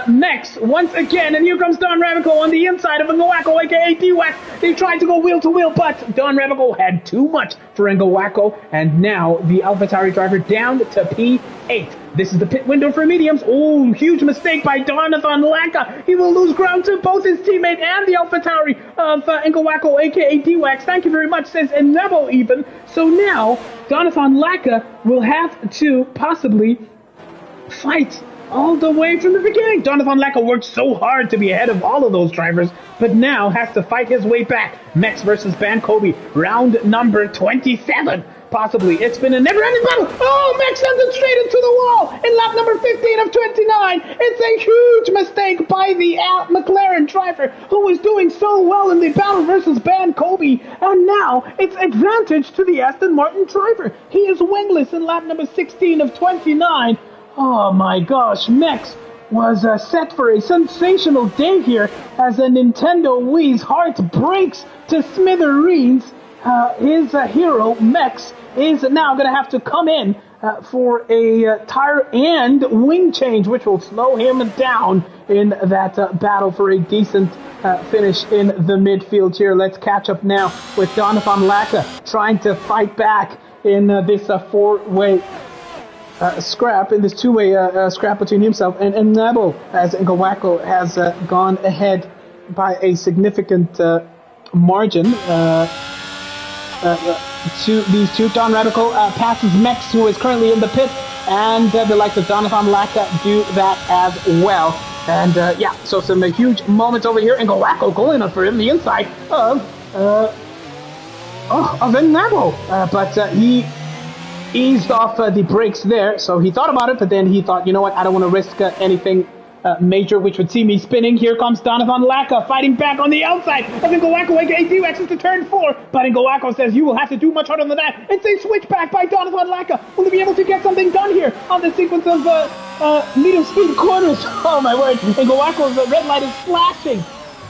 Mex once again, and here comes Don Rabico on the inside of Ngawako, aka D-Wax. They tried to go wheel to wheel, but Don Rabico had too much for Ngawako, and now the AlphaTauri driver down to P8. This is the pit window for mediums. Oh, huge mistake by Jonathan Laka. He will lose ground to both his teammate and the AlphaTauri of Ngawako, aka D-Wax. Thank you very much, says Enebo even. So now, Jonathan Laka will have to possibly fight all the way from the beginning. Jonathan Laka worked so hard to be ahead of all of those drivers, but now has to fight his way back. Mex versus Bankobi, round number 27. Possibly. It's been a never-ending battle. Oh, Mex sends it straight into the wall in lap number 15 of 29. It's a huge mistake by the McLaren driver, who was doing so well in the battle versus Bankobi, and now it's advantage to the Aston Martin driver. He is wingless in lap number 16 of 29. Oh my gosh, Mex was set for a sensational day here as a Nintendo Wii's heart breaks to smithereens. His hero, Mex, is now going to have to come in for a tire and wing change, which will slow him down in that battle for a decent finish in the midfield here. Let's catch up now with Jonathan Laka trying to fight back in this four-way scrap, in this two-way scrap between himself and Nabo, as Ngawako has gone ahead by a significant margin to these two. Don Rabico passes Mex, who is currently in the pit and the likes of Jonathan Laka do that as well. And yeah, so some huge moments over here, and Ngawako going up for him the inside of Nabo, but he eased off the brakes there. So he thought about it, but then he thought, you know what, I don't want to risk anything major, which would see me spinning. Here comes Donovan Laka fighting back on the outside of Ngawako, aka D-Rex to turn 4, but Ngawako says you will have to do much harder than that. It's a switchback by Donovan Laka. Will he be able to get something done here on the sequence of medium speed corners? Oh my word, Ngawako's red light is flashing.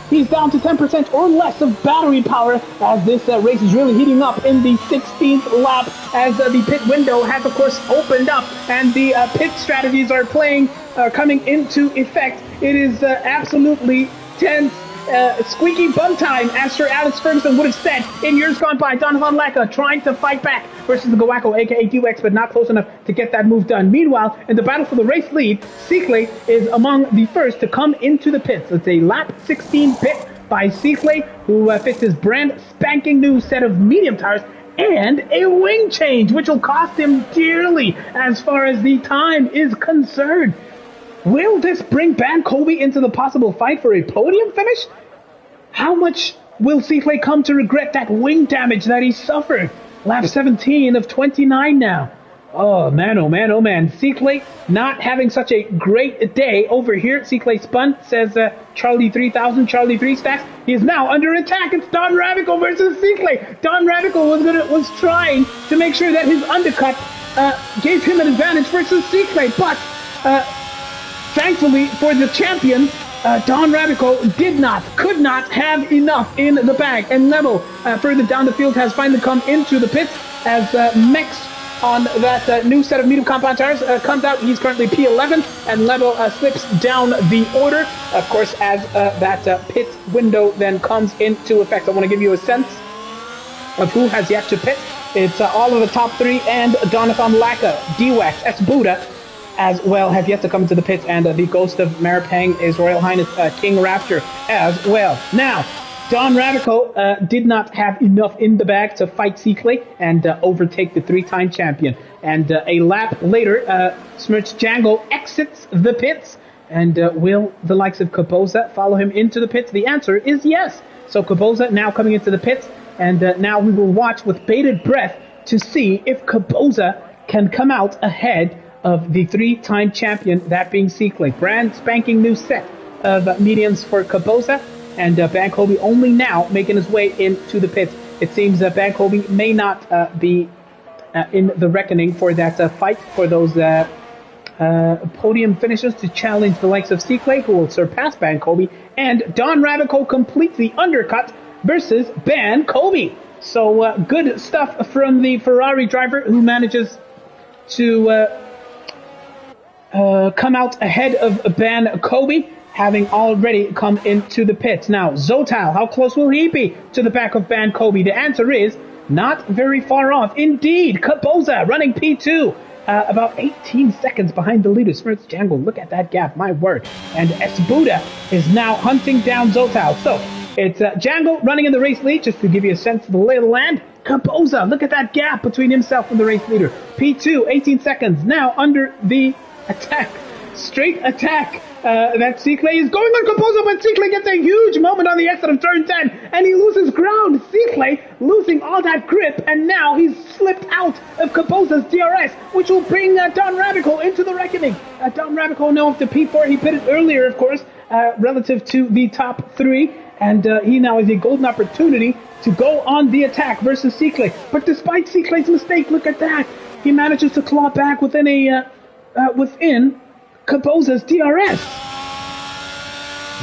He's down to 10% or less of battery power as this race is really heating up in the 16th lap as the pit window has, of course, opened up and the pit strategies are coming into effect. It is absolutely tense. Squeaky bum time, as Sir Alex Ferguson would have said in years gone by. Donovan Laka trying to fight back versus the Ngawako, aka D-Rex, but not close enough to get that move done. Meanwhile, in the battle for the race lead, Sikle is among the first to come into the pits. It's a lap 16 pit by Sikle, who fits his brand spanking new set of medium tires and a wing change, which will cost him dearly as far as the time is concerned. Will this bring Ban Kobe into the possible fight for a podium finish? How much will Sikle come to regret that wing damage that he suffered? Lap 17 of 29 now. Oh man, oh man, oh man. Sikle not having such a great day over here. Sikle spun, says Charlie 3000, Charlie 3 stacks. He is now under attack. It's Don Ravico versus Sikle. Don Ravico was trying to make sure that his undercut gave him an advantage versus Sikle, but thankfully for the champion, Don Ravico could not have enough in the bag. And Neville, further down the field, has finally come into the pits as Mex on that new set of medium compound tires comes out. He's currently P11, and Neville slips down the order, of course, as that pit window then comes into effect. I want to give you a sense of who has yet to pit. It's all of the top 3, and Jonathan Laka, D-Wax, S. Buddha, as well, have yet to come to the pits, and the ghost of Maripang is Royal Highness King Raptor as well. Now, Don Ravico did not have enough in the bag to fight Sikle and overtake the 3-time champion. And a lap later, Smirch Django exits the pits. And will the likes of Kaboza follow him into the pits? The answer is yes. So Kaboza now coming into the pits, and now we will watch with bated breath to see if Kaboza can come out ahead of the 3-time champion, that being Sikle. Brand spanking new set of mediums for Kaboza, and Ban Kobe only now making his way into the pits. It seems that Ban Kobe may not be in the reckoning for that fight for those podium finishes to challenge the likes of Sikle, who will surpass Ban Kobe, and Don Ravico completes the undercut versus Ban Kobe. So good stuff from the Ferrari driver, who manages to come out ahead of Ban Kobe, having already come into the pits. Now, Zotal, how close will he be to the back of Ban Kobe? The answer is not very far off. Indeed, Kaboza running P2, about 18 seconds behind the leader, Smirts Django. Look at that gap, my word. And Esbuda is now hunting down Zotal. So, it's Django running in the race lead, just to give you a sense of the lay of the land. Kaboza, look at that gap between himself and the race leader. P2, 18 seconds, now under the attack, straight attack. That Sikle is going on Kaboza, but Sikle gets a huge moment on the exit of turn 10, and he loses ground. Sikle losing all that grip, and now he's slipped out of Kaboza's DRS, which will bring Don Ravico into the reckoning. Don Ravico now up to P4. He pitted earlier, of course, relative to the top 3, and he now has a golden opportunity to go on the attack versus Sikle. But despite Sikle's mistake, look at that. He manages to claw back within within Kaboza's DRS.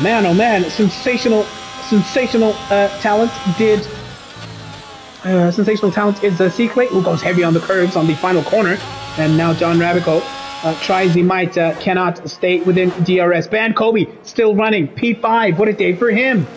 Man, oh man, sensational talent did. Sensational talent is Sikle, who goes heavy on the curves on the final corner, and now Don Ravico tries he might, cannot stay within DRS. Ban Kobe still running P5. What a day for him!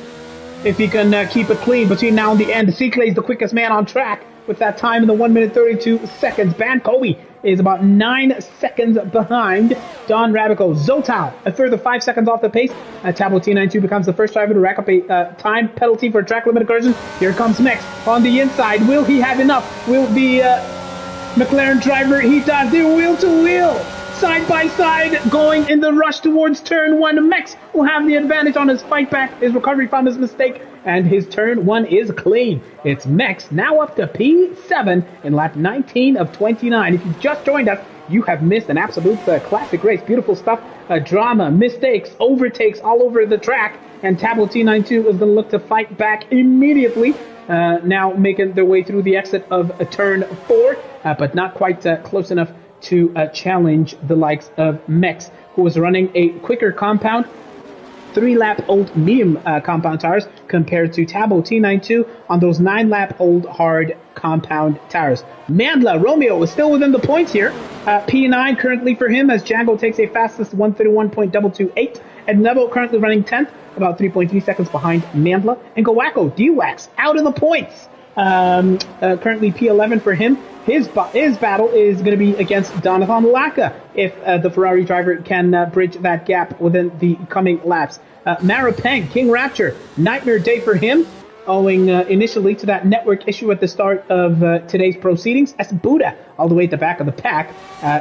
If he can keep it clean between now and the end, Sikle is the quickest man on track with that time in the 1 minute 32 seconds. Ban Kobe is about 9 seconds behind Don Ravico. Zotal, a further 5 seconds off the pace. Tableau T92 becomes the first driver to rack up a time penalty for a track limit incursion. Here comes Mex on the inside. Will he have enough? Will the McLaren driver, he does the wheel to wheel. Side by side, going in the rush towards turn 1. Mex will have the advantage on his fight back, his recovery from his mistake, and his turn 1 is clean. It's Mex now up to P7 in lap 19 of 29. If you've just joined us, you have missed an absolute classic race. Beautiful stuff, drama, mistakes, overtakes all over the track, and Tableau T92 is going to look to fight back immediately. Now making their way through the exit of turn 4, but not quite close enough to challenge the likes of Mex, who was running a quicker compound, 3-lap-old medium compound tires compared to Tableau T92 on those 9-lap-old hard compound tires. Mandla Romeo is still within the points here. P9 currently for him as Django takes a fastest 131.228, and Nebo currently running 10th, about 3.3 seconds behind Mandla. And Gowacko, D-Wax, out in the points. Currently P11 for him. His battle is going to be against Donathan Laka if the Ferrari driver can bridge that gap within the coming laps. Maripeng, King Rapture, nightmare day for him, owing initially to that network issue at the start of today's proceedings. S. Buddha all the way at the back of the pack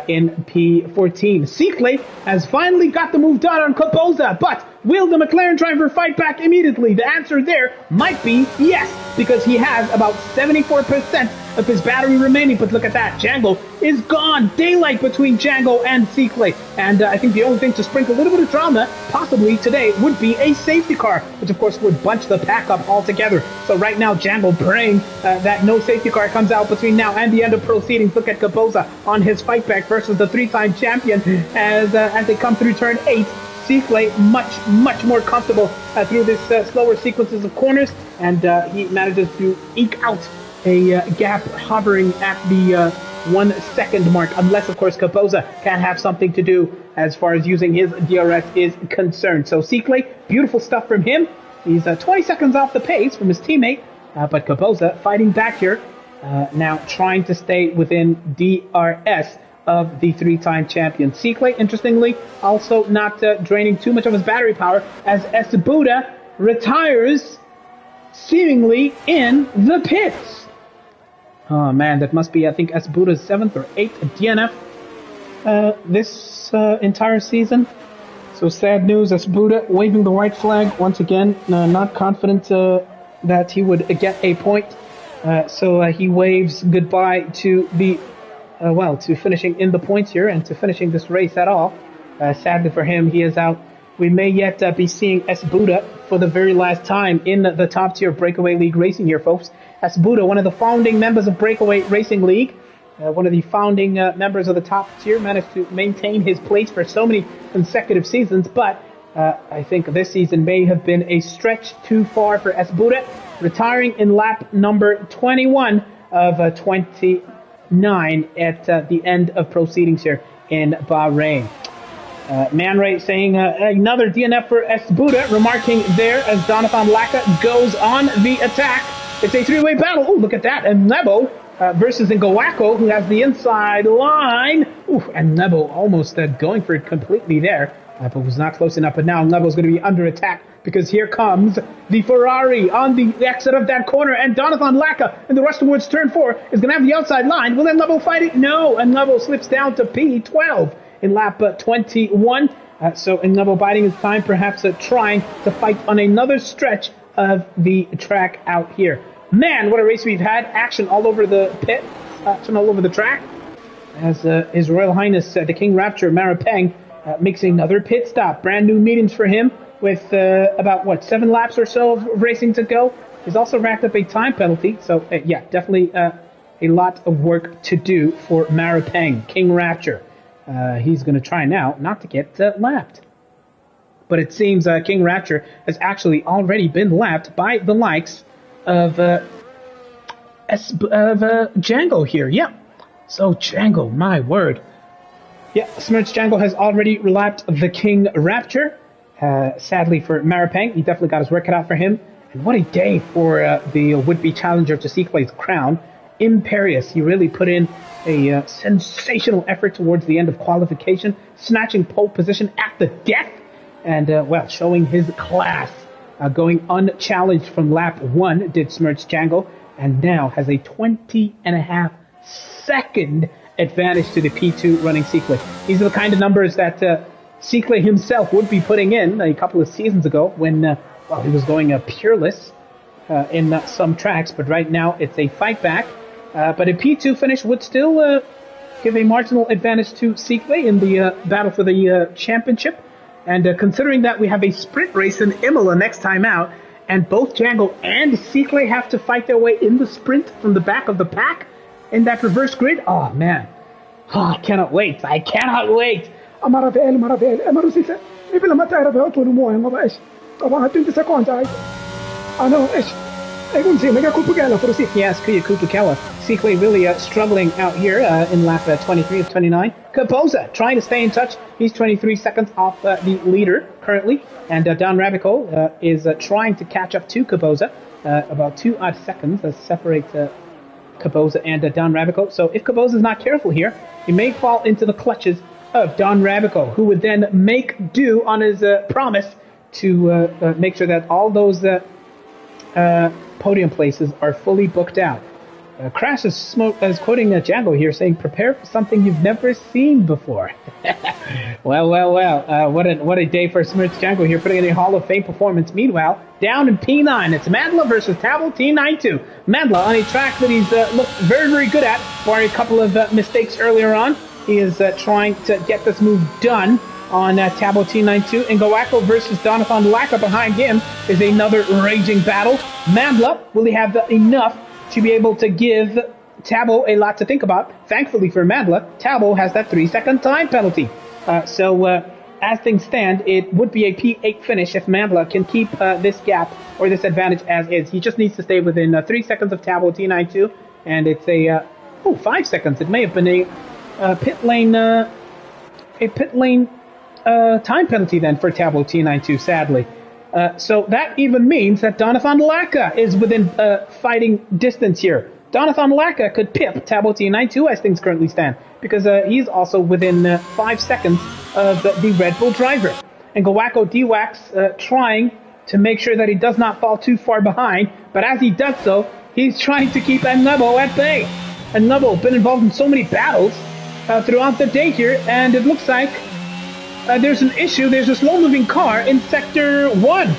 in P14. Cicle has finally got the move done on Capoza, but will the McLaren driver fight back immediately? The answer there might be yes, because he has about 74% of his battery remaining. But look at that, Django is gone. Daylight between Django and Cicle. And I think the only thing to sprinkle a little bit of drama, possibly today, would be a safety car, which of course would bunch the pack up altogether. So right now, Django praying that no safety car comes out between now and the end of proceedings. Look at Capoza on his fight back versus the 3-time champion as they come through turn 8. Cicle much more comfortable through this slower sequences of corners, and he manages to eke out a gap hovering at the 1 second mark, unless of course Capoza can have something to do as far as using his DRS is concerned. So Cicle, beautiful stuff from him. He's 20 seconds off the pace from his teammate, but Capoza fighting back here, now trying to stay within DRS of the 3-time champion. Cicle, interestingly, also not draining too much of his battery power as S. Buddha retires seemingly in the pits. Oh man, that must be, I think, S. Buddha's 7th or 8th DNF this entire season. So sad news, S. Buddha waving the white flag once again, not confident that he would get a point. So he waves goodbye to the to finishing in the points here and to finishing this race at all. Sadly for him, he is out. We may yet be seeing S. Buddha for the very last time in the top tier Breakaway League racing here, folks. S. Buddha, one of the founding members of Breakaway Racing League, one of the founding members of the top tier, managed to maintain his place for so many consecutive seasons, but I think this season may have been a stretch too far for S. Buddha, retiring in lap number 21 of 29 at the end of proceedings here in Bahrain. Man Ray saying another DNF for S. Buddha, remarking there as Donathan Laka goes on the attack. It's a 3-way battle. Oh, look at that. And Nebo versus Ngawako, who has the inside line. Ooh, and Nebo almost going for it completely there, but was not close enough. But now Nebo's going to be under attack because here comes the Ferrari on the exit of that corner. And Donathan Laka in the rush towards turn 4 is going to have the outside line. Will then Nebo fight it? No. And Nebo slips down to P12 in lap 21. So Nebo biding his time, perhaps trying to fight on another stretch of the track out here. Man, what a race we've had. Action all over the pit, action all over the track, as His Royal Highness, the King Rapture, Maripeng, makes another pit stop. Brand new meetings for him with about, 7 laps or so of racing to go. He's also racked up a time penalty, so yeah, definitely a lot of work to do for Maripeng, King Rapture. He's going to try now not to get lapped. But it seems King Rapture has actually already been lapped by the likes of Django here. Yeah. So Django, my word. Yeah, Smirch Django has already lapped the King Rapture. Sadly for Maripeng, he definitely got his work cut out for him. And what a day for the would-be challenger to Cicle's crown. Imperious. He really put in a sensational effort towards the end of qualification, snatching pole position at the death. And, showing his class, going unchallenged from lap 1, did Smirch Django, and now has a 20.5 second advantage to the P2 running Seekley. These are the kind of numbers that Seekley himself would be putting in a couple of seasons ago when he was going peerless in some tracks, but right now it's a fight back. But a P2 finish would still give a marginal advantage to Seekley in the battle for the championship. And considering that we have a sprint race in Imola next time out, and both Django and Seekley have to fight their way in the sprint from the back of the pack in that reverse grid, oh man. I cannot wait. I cannot wait. Maravilha. Mas você me pela matéria vai todo mundo, mas vai. Agora 20 segundos aí. Não, é going to make a Kupugela for the Yes, Kuya Kupukela. Seekley really struggling out here in lap 23 of 29. Kaposa trying to stay in touch. He's 23 seconds off the leader currently. And Don Rabico is trying to catch up to Kaposa. About 2 odd seconds separate Kaposa and Don Rabico. So if Kaposa is not careful here, he may fall into the clutches of Don Rabico, who would then make do on his promise to make sure that all those podium places are fully booked out. Crash is quoting Django here, saying, "Prepare for something you've never seen before." Well. What a day for Smirts Django here, putting in a Hall of Fame performance. Meanwhile, down in P9, it's Mandla versus Tabo T92. Mandla on a track that he's looked very, very good at, barring a couple of mistakes earlier on. He is trying to get this move done on Tabo T92. And Gowako versus Donathan Laka behind him is another raging battle. Mandla, will he have enough to be able to give Tabo a lot to think about? Thankfully for Mandla, Tabo has that 3-second time penalty. So as things stand, it would be a P8 finish if Mandla can keep this gap or this advantage as is. He just needs to stay within 3 seconds of Tabo T92, and it's a 5 seconds. It may have been a pit lane time penalty then for Tabo T92, sadly. So that even means that Donathan Laka is within fighting distance here. Donathan Laka could pip Tabo T92 as things currently stand, because he's also within 5 seconds of the Red Bull driver. And Gowako D-Wax trying to make sure that he does not fall too far behind, but as he does so, he's trying to keep Annubo at bay. Annubo been involved in so many battles throughout the day here, and it looks like there's an issue. There's a slow-moving car in Sector 1.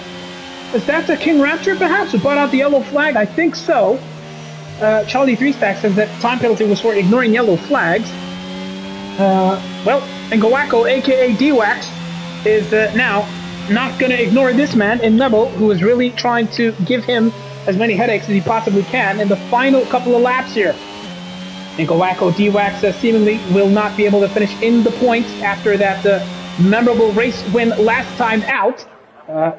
Is that the King Rapture, perhaps, who brought out the yellow flag? I think so. Charlie 3-Stack says that time penalty was for ignoring yellow flags. And Gowako, a.k.a. D-Wax, is now not going to ignore this man in Nebo, who is really trying to give him as many headaches as he possibly can in the final couple of laps here. And Gowako D-Wax seemingly will not be able to finish in the points after that memorable race win last time out.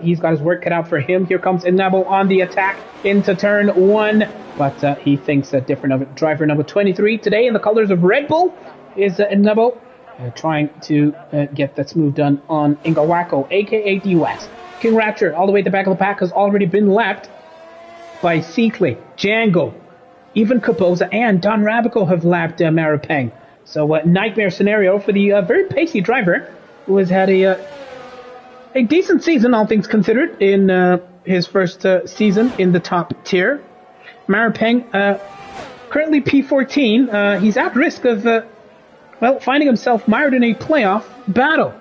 He's got his work cut out for him. Here comes Inabo on the attack into turn 1, but he thinks different of it. Driver number 23 today in the colors of Red Bull is Inabo, trying to get this move done on Ingawako, aka D-Wax. King Rapture, all the way at the back of the pack, has already been lapped by Seekley, Django, even Kaposa and Don Rabico have lapped Maripeng. So nightmare scenario for the very pacey driver, who has had a decent season, all things considered, in his first season in the top tier. Maripeng, currently P14, he's at risk of, finding himself mired in a playoff battle.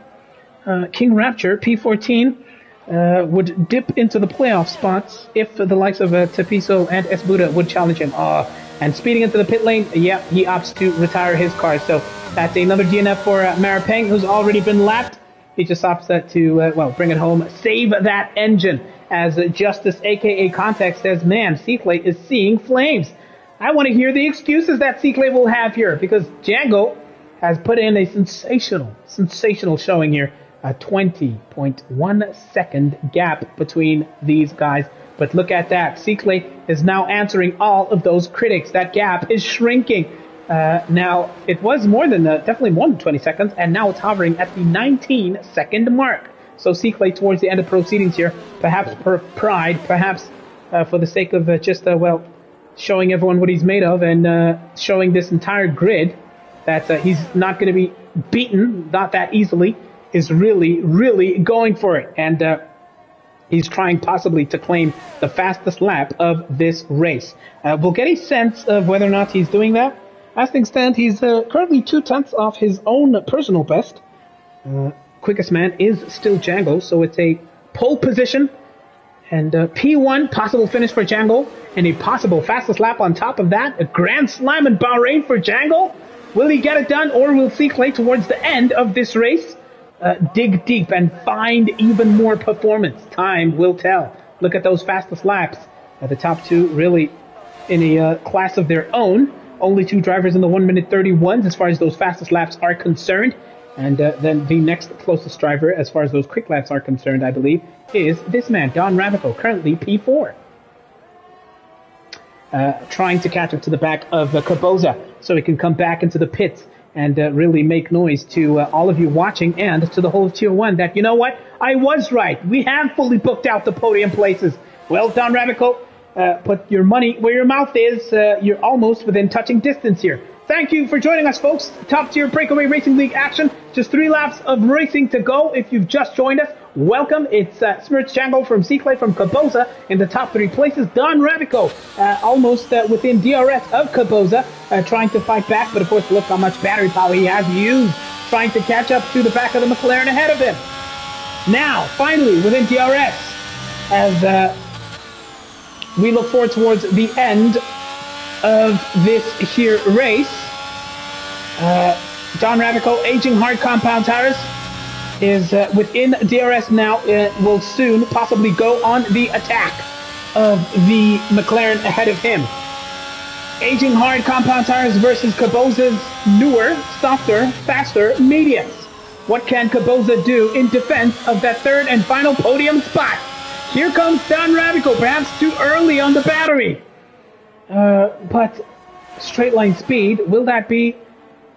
King Rapture, P14, would dip into the playoff spots if the likes of Tapiso and Esbuda would challenge him. And speeding into the pit lane, he opts to retire his car. So that's another DNF for Maripeng, who's already been lapped. He just opts to, bring it home, save that engine. As Justice, a.k.a. Context, says, man, Seekley is seeing flames. I want to hear the excuses that Seekley will have here, because Django has put in a sensational showing here. A 20.1 second gap between these guys. But look at that. Seekley is now answering all of those critics. That gap is shrinking. Now, it was definitely more than 20 seconds, and now it's hovering at the 19-second mark. So Seekley, towards the end of proceedings here, perhaps for pride, perhaps for the sake of showing everyone what he's made of, and showing this entire grid that he's not going to be beaten, not that easily, is really, really going for it. And he's trying possibly to claim the fastest lap of this race. We'll get a sense of whether or not he's doing that as things stand, he's currently 2/10 off his own personal best. Quickest man is still Django, so it's a pole position. And P1, possible finish for Django, and a possible fastest lap on top of that. A grand slam in Bahrain for Django. Will he get it done, or will Clay towards the end of this race dig deep and find even more performance? Time will tell. Look at those fastest laps. The top two really in a class of their own. Only two drivers in the 1 minute 31s as far as those fastest laps are concerned. And then the next closest driver as far as those quick laps are concerned, I believe, is this man, Don Ravico, currently P4. Trying to catch up to the back of Caboza so he can come back into the pits and really make noise to all of you watching and to the whole of Tier 1 that, you know what, I was right. We have fully booked out the podium places. Well, Don Ravico, put your money where your mouth is. You're almost within touching distance here. Thank you for joining us, folks. Top tier Breakaway Racing League action. Just 3 laps of racing to go. If you've just joined us, welcome. It's Smirch Django from Clay from Caboza in the top 3 places. Don Ravico, almost within DRS of Caboza, trying to fight back. But of course, look how much battery power he has used, trying to catch up to the back of the McLaren ahead of him. Now, finally, within DRS, as we look forward towards the end of this here race. Don Ravico, aging hard compound tires, is within DRS now. It will soon possibly go on the attack of the McLaren ahead of him. Aging hard compound tires versus Caboza's newer, softer, faster mediums. What can Caboza do in defense of that third and final podium spot? Here comes Don Ravico, perhaps too early on the battery. But straight line speed, will that be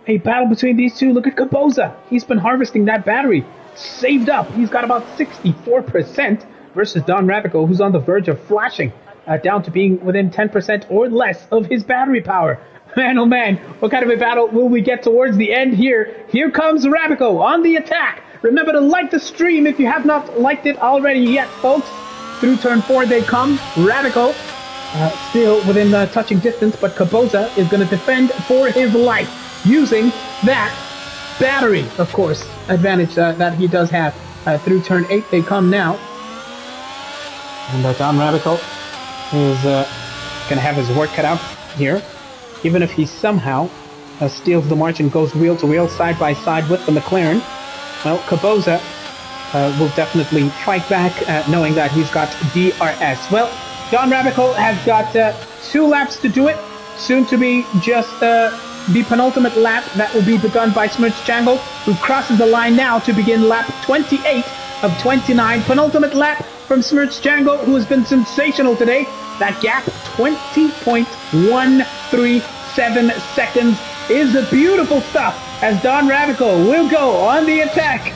a battle between these two? Look at Caboza. He's been harvesting that battery. Saved up. He's got about 64% versus Don Ravico, who's on the verge of flashing down to being within 10% or less of his battery power. Man, oh man, what kind of a battle will we get towards the end here? Here comes Ravico on the attack. Remember to like the stream if you have not liked it already yet, folks. Through turn 4 they come. Ravico still within touching distance, but Caboza is going to defend for his life using that battery, of course, advantage that he does have. Through turn 8 they come now. And Don Ravico is going to have his work cut out here. Even if he somehow steals the march and goes wheel to wheel, side by side with the McLaren, well, Caboza will definitely fight back, knowing that he's got DRS. Well, Don Ravico has got 2 laps to do it. Soon to be just the penultimate lap that will be begun by Smirch Django, who crosses the line now to begin lap 28 of 29. Penultimate lap from Smirch Django, who has been sensational today. That gap, 20.137 seconds, is beautiful stuff as Don Ravico will go on the attack.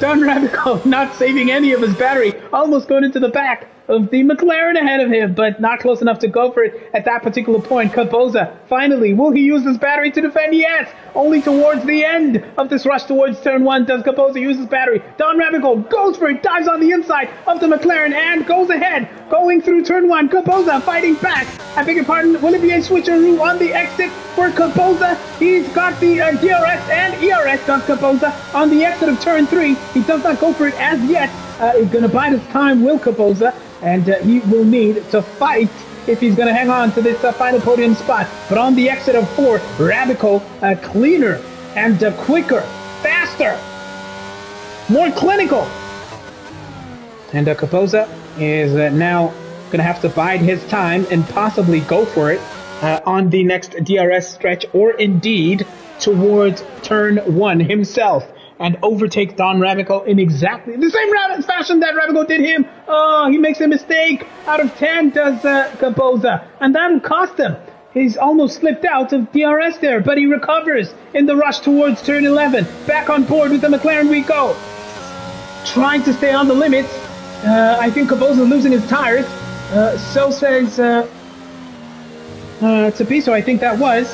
Don Ravico not saving any of his battery, almost going into the back of the McLaren ahead of him, but not close enough to go for it at that particular point. Caboza, finally, will he use his battery to defend? Yes! Only towards the end of this rush towards turn 1 does Caboza use his battery. Don Ravico goes for it, dives on the inside of the McLaren and goes ahead, going through turn 1. Caboza fighting back. I beg your pardon, will it be a switcheroo on the exit for Caboza? He's got the DRS and ERS, does Caboza, on the exit of turn 3. He does not go for it as yet. He's going to bide his time, will Caboza, and he will need to fight if he's going to hang on to this final podium spot. But on the exit of 4, Ravico, cleaner and quicker, faster, more clinical. And Caboza is now going to have to bide his time and possibly go for it on the next DRS stretch, or indeed towards turn 1 himself, and overtake Don Ravico in exactly the same fashion that Ravico did him. Oh, he makes a mistake. Out of 10 does Caboza, and that'll cost him. He's almost slipped out of DRS there, but he recovers in the rush towards turn 11. Back on board with the McLaren we go. Trying to stay on the limits. I think Caboza's losing his tires. So says Tapiso, I think that was.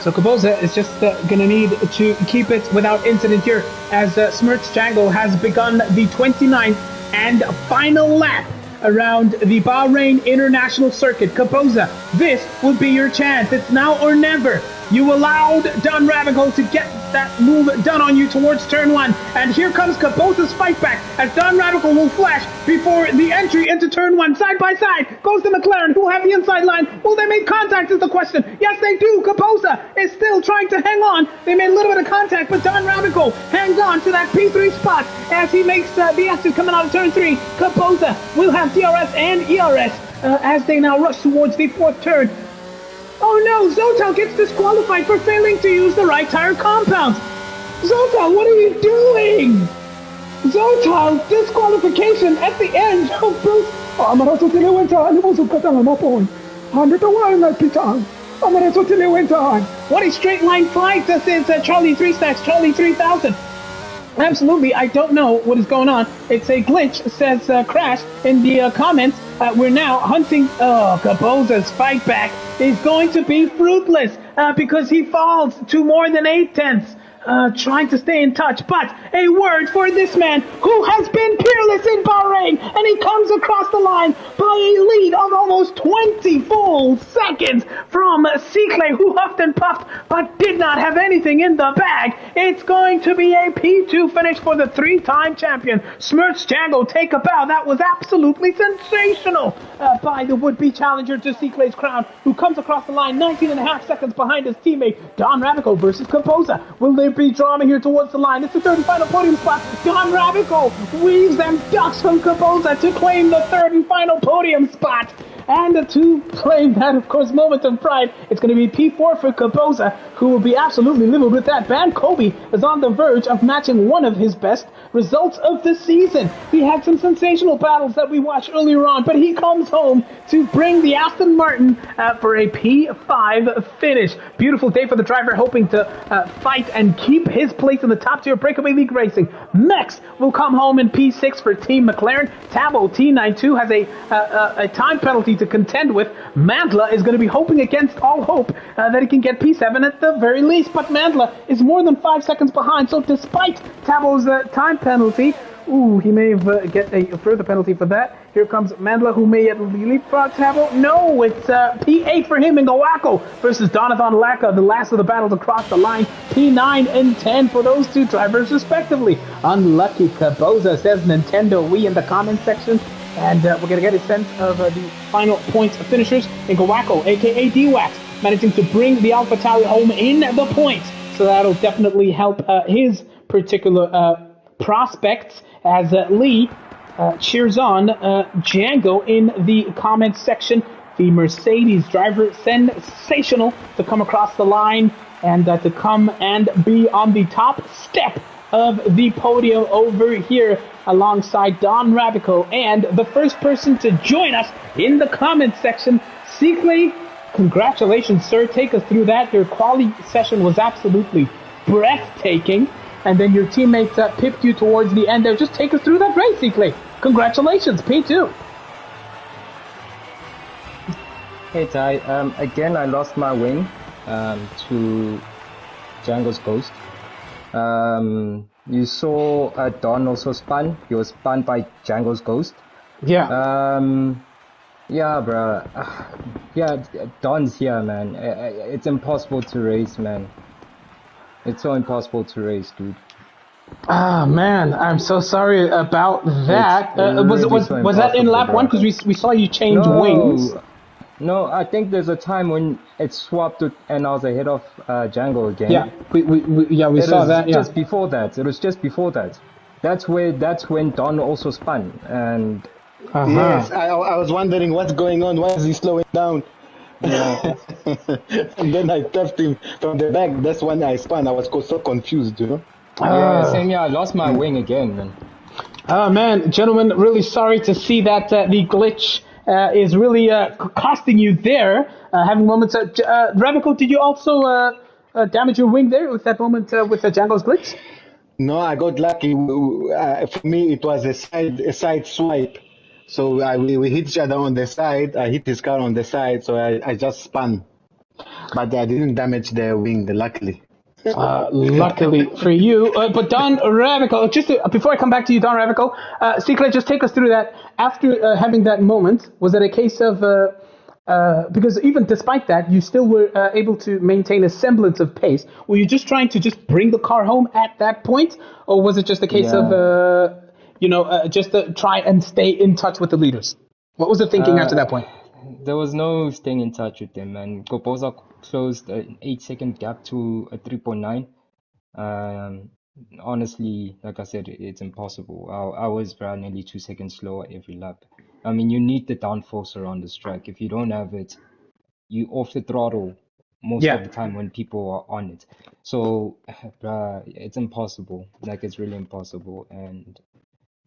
So Caboza is just going to need to keep it without incident here as Smirch Django has begun the 29th and final lap around the Bahrain International Circuit. Caboza, this will be your chance. It's now or never. You allowed Don Ravico to get that move done on you towards turn 1. And here comes Caboza's fight back as Don Ravico will flash before the entry into turn 1. Side by side goes the McLaren, who will have the inside line. Will they make contact is the question. Yes, they do. Caboza is still trying to hang on. They made a little bit of contact, but Don Ravico hangs on to that P3 spot as he makes the exit coming out of turn 3. Caboza will have DRS and ERS as they now rush towards the 4th turn. Oh no, Zotal gets disqualified for failing to use the right tire compounds. Zotal, what are you doing? Zotal, disqualification at the end. Oh, Bruce. Amaraso Tilewenta, Limusu Katangamapon. Handitawa Pitang. Amaraso Tilewenta. What a straight line fight this is, Charlie 3 Stacks, Charlie 3000. Absolutely, I don't know what is going on. It's a glitch, says Crash in the comments. We're now hunting. Oh, Caboza's fight back is going to be fruitless because he falls to more than 8/10. Trying to stay in touch, but a word for this man who has been peerless in Bahrain, and he comes across the line by a lead of almost 20 full seconds from Cicle, who huffed and puffed, but did not have anything in the bag. It's going to be a P2 finish for the 3-time champion. Smirch Django take a bow. That was absolutely sensational by the would-be challenger to Cicle's crown, who comes across the line 19.5 seconds behind his teammate Don Ravico versus Caboza. Will there be drama here towards the line? It's the third and final podium spot. Don Ravico weaves and ducks from Caboza to claim the third and final podium spot. And to claim that, of course, moment of pride, it's going to be P4 for Caboza, who will be absolutely livid with that. Van Kobe is on the verge of matching one of his best results of the season. He had some sensational battles that we watched earlier on, but he comes home to bring the Aston Martin for a P5 finish. Beautiful day for the driver, hoping to fight and keep his place in the top tier Breakaway League racing. Mex will come home in P6 for Team McLaren. Tabo T92 has a time penalty to contend with. Mandla is going to be hoping against all hope that he can get P7 at the very least, but Mandla is more than 5 seconds behind, so despite Tabo's time penalty, he may get a further penalty for that. Here comes Mandla, who may at leapfrog Tabo. No, it's P8 for him in Gawako versus Donovan Laka, the last of the battles across the line. P9 and 10 for those two drivers, respectively. Unlucky Caboza, says Nintendo Wii in the comments section. And we're going to get a sense of the final points of finishers in Gawako, a.k.a. D-Wax, managing to bring the AlphaTauri home in the points. So that'll definitely help his particular prospects as Lee cheers on Django in the comments section. The Mercedes driver, sensational to come across the line and to come and be on the top step of the podium over here alongside Don Ravico, and the first person to join us in the comments section, Cicle. Congratulations, sir. Take us through that. Your quali session was absolutely breathtaking, and then your teammates pipped you towards the end there. Just take us through that race, Cicle. Congratulations, P2. Hey Ty, again I lost my wing to Django's Ghost. You saw Don also spun. He was spun by Django's Ghost. Yeah. Yeah, bro. Yeah, Don's here, man. It's impossible to race, man. It's so impossible to race, dude. Ah, man, I'm so sorry about that. Was that in lap 1? Because we saw you change wings. No, I think there's a time when it swapped to, and I was ahead of Django again. Yeah, we saw that. Yeah. Just before that. It was just before that. That's when Don also spun, and yes, I was wondering what's going on. Why is he slowing down? yeah. And then I tapped him from the back. That's when I spun. I was so confused, you know. Yeah, same. Yeah, I lost my wing again, man. Oh man, gentlemen, really sorry to see that the glitch is really costing you there. Having moments. Ravico, did you also damage your wing there with that moment with Django's glitch? No, I got lucky. For me, it was a side swipe. So we hit each other on the side. I hit his car on the side, so I just spun. But I didn't damage the wing, luckily. Luckily for you. But Don Ravico, before I come back to you, Don Ravico, Cicle, just take us through that. After having that moment, was it a case of Because even despite that, you still were able to maintain a semblance of pace. Were you just trying to just bring the car home at that point, or was it just a case of, Yeah. just to try and stay in touch with the leaders? What was the thinking after that Uh, point? there was no staying in touch with them, and Kopoza closed an 8 second gap to a 3.9. Um, honestly, like I said, it's impossible. I was around nearly 2 seconds slower every lap. I mean, you need the downforce around this track. If you don't have it, you off the throttle most of Yeah. the time when people are on it. So, it's impossible. Like, it's really impossible. And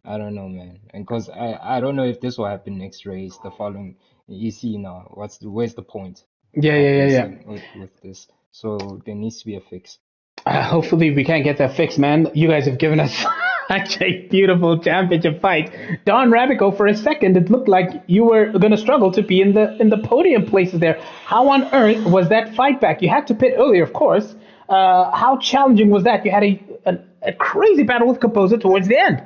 I don't know, man. And because I don't know if this will happen next race, the following. You see now, where's the point Yeah, of yeah, yeah, yeah. racing with this? So there needs to be a fix. Hopefully we can't get that fixed, man. You guys have given us such a beautiful championship fight. Don Rabico, for a second, it looked like you were going to struggle to be in the podium places there. How on earth was that fight back? You had to pit earlier, of course. How challenging was that? You had a crazy battle with Composer towards the end.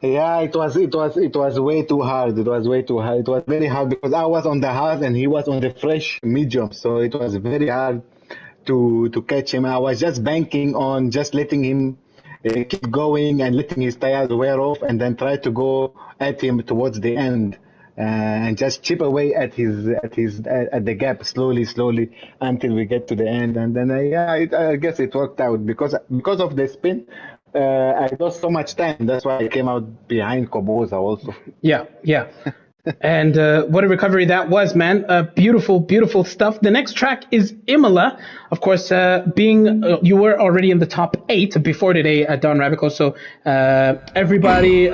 Yeah, it was way too hard. It was way too hard. It was very hard because I was on the hard and he was on the fresh medium, so it was very hard to catch him. I was just banking on just letting him keep going and letting his tires wear off, and then try to go at him towards the end. And just chip away at the gap slowly until we get to the end, and then I guess it worked out because of the spin. I lost so much time. That's why I came out behind Koboza also. Yeah, yeah. And what a recovery that was, man. Beautiful, beautiful stuff. The next track is Imola. Of course, being you were already in the top 8 before today at Don Rabico. So everybody,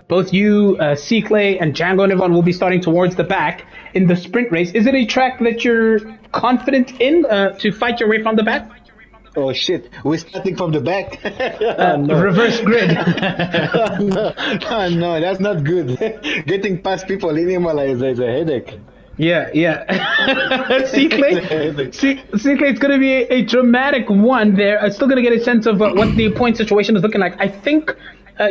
both you, C-Clay, and Django and Yvonne will be starting towards the back in the sprint race. Is it a track that you're confident in to fight your way from the back? Oh shit, we're starting from the back. Oh, no. Reverse grid. No, that's not good. Getting past people in Imola is a headache. Yeah, yeah. C-Clay, it's going to be a dramatic one there. I'm still going to get a sense of what the point situation is looking like. I think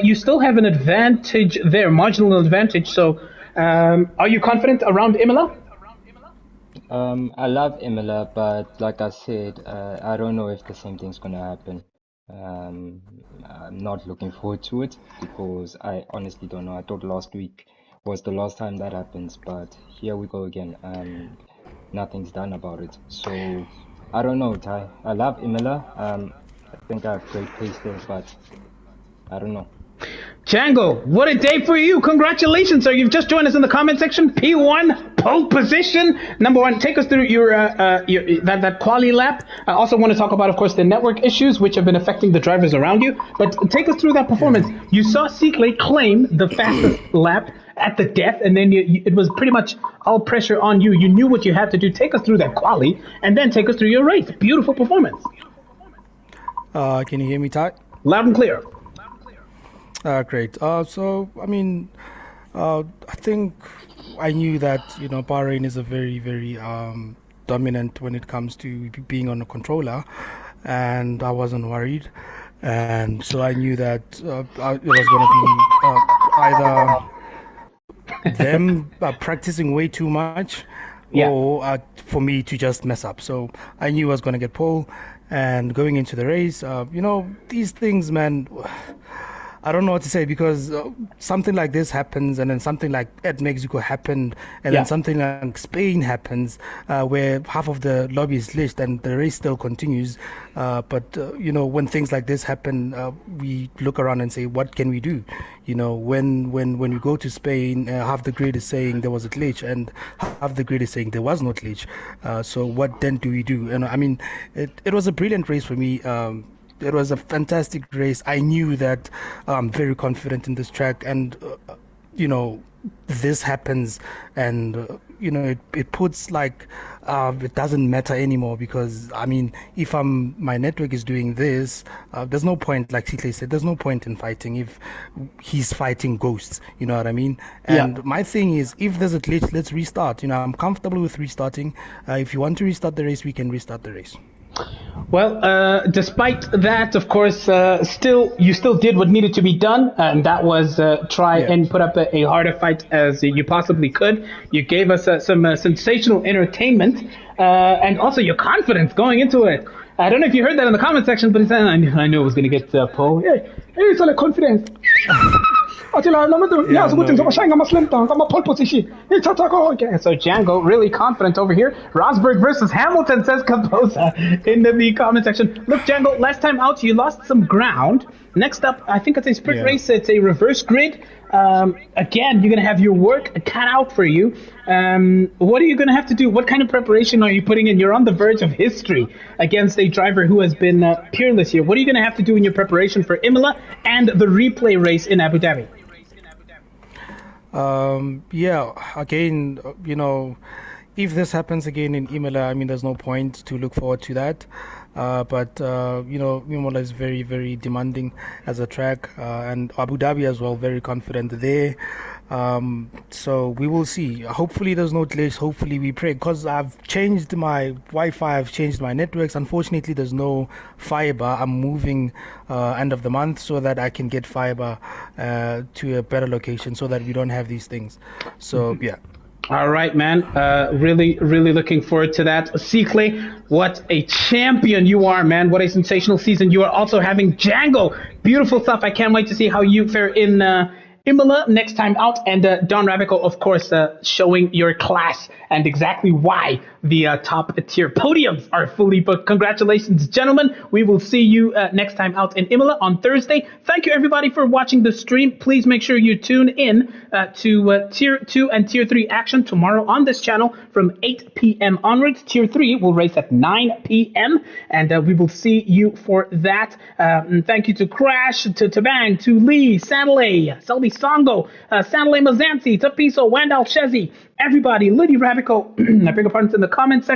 you still have an advantage there, marginal advantage. So are you confident around Imola? I love Imola, but like I said, I don't know if the same thing's gonna happen. I'm not looking forward to it because I honestly don't know. I thought last week was the last time that happens, but here we go again, and nothing's done about it. So I don't know, Ty. I love Imola. I think I have great pace there, but I don't know. Django, what a day for you. Congratulations, sir. You've just joined us in the comment section. P1, pole position. Number 1, take us through your that quali lap. I also want to talk about, of course, the network issues which have been affecting the drivers around you. But take us through that performance. You saw C-Clay claim the fastest lap at the death, and then it was pretty much all pressure on you. You knew what you had to do. Take us through that quali, and then take us through your race. Beautiful performance. Can you hear me, Ty? Loud and clear. Great. So, I mean, I think I knew that, Bahrain is a very, very dominant when it comes to being on a controller, and I wasn't worried. And so I knew that it was going to be either them practicing way too much or for me to just mess up. So I knew I was going to get pole, and going into the race, these things, man. I don't know what to say because something like this happens, and then something like at Mexico happened, and then something like Spain happens, where half of the lobby is glitched and the race still continues. But when things like this happen, we look around and say, what can we do? When we go to Spain, half the grid is saying there was a glitch, and half the grid is saying there was no glitch. So what then do we do? And I mean, it was a brilliant race for me. It was a fantastic race. I knew that I'm very confident in this track, and this happens, and it puts like it doesn't matter anymore because I mean, if my network is doing this, there's no point, like C-Clay said, there's no point in fighting if he's fighting ghosts. You know what I mean? And my thing is, if there's a glitch, let's restart. I'm comfortable with restarting. If you want to restart the race, we can restart the race. Well, despite that, of course, you still did what needed to be done, and that was try Yeah. and put up a harder fight as you possibly could. You gave us some sensational entertainment, and also your confidence going into it. I don't know if you heard that in the comment section, but he said, I knew it was going to get Paul. Hey, it's all confidence. Yeah, no. pole position. So Django really confident over here. Rosberg versus Hamilton, says Caposa in the comment section. Look, Django, last time out you lost some ground. Next up, I think it's a sprint race. It's a reverse grid. Again, you're going to have your work cut out for you. What are you going to have to do? What kind of preparation are you putting in? You're on the verge of history against a driver who has been peerless here. What are you going to have to do in your preparation for Imola and the replay race in Abu Dhabi? Again, if this happens again in Imola, I mean, there's no point to look forward to that. But Imola is very, very demanding as a track, and Abu Dhabi as well, very confident there. So we will see. Hopefully there's no delays. Hopefully we pray, because I've changed my Wi-Fi, I've changed my networks. Unfortunately, there's no fiber. I'm moving end of the month so that I can get fiber to a better location so that we don't have these things. So yeah. All right, man. Really, really looking forward to that. Cicle, what a champion you are, man. What a sensational season. You are also having Django. Beautiful stuff. I can't wait to see how you fare in Imola next time out. And Don Ravico, of course, showing your class and exactly why the top tier podiums are fully booked. Congratulations, gentlemen. We will see you next time out in Imola on Thursday. Thank you, everybody, for watching the stream. Please make sure you tune in to Tier 2 and Tier 3 action tomorrow on this channel from 8 p.m. onwards. Tier 3 will race at 9 p.m. and we will see you for that. Thank you to Crash, to Tabang, to Lee, Sanley, Selby Songo, Sanley Mazanti, Tapiso, Wandal Shezi, everybody, Liddy Ravico. I beg your pardon in the comment section.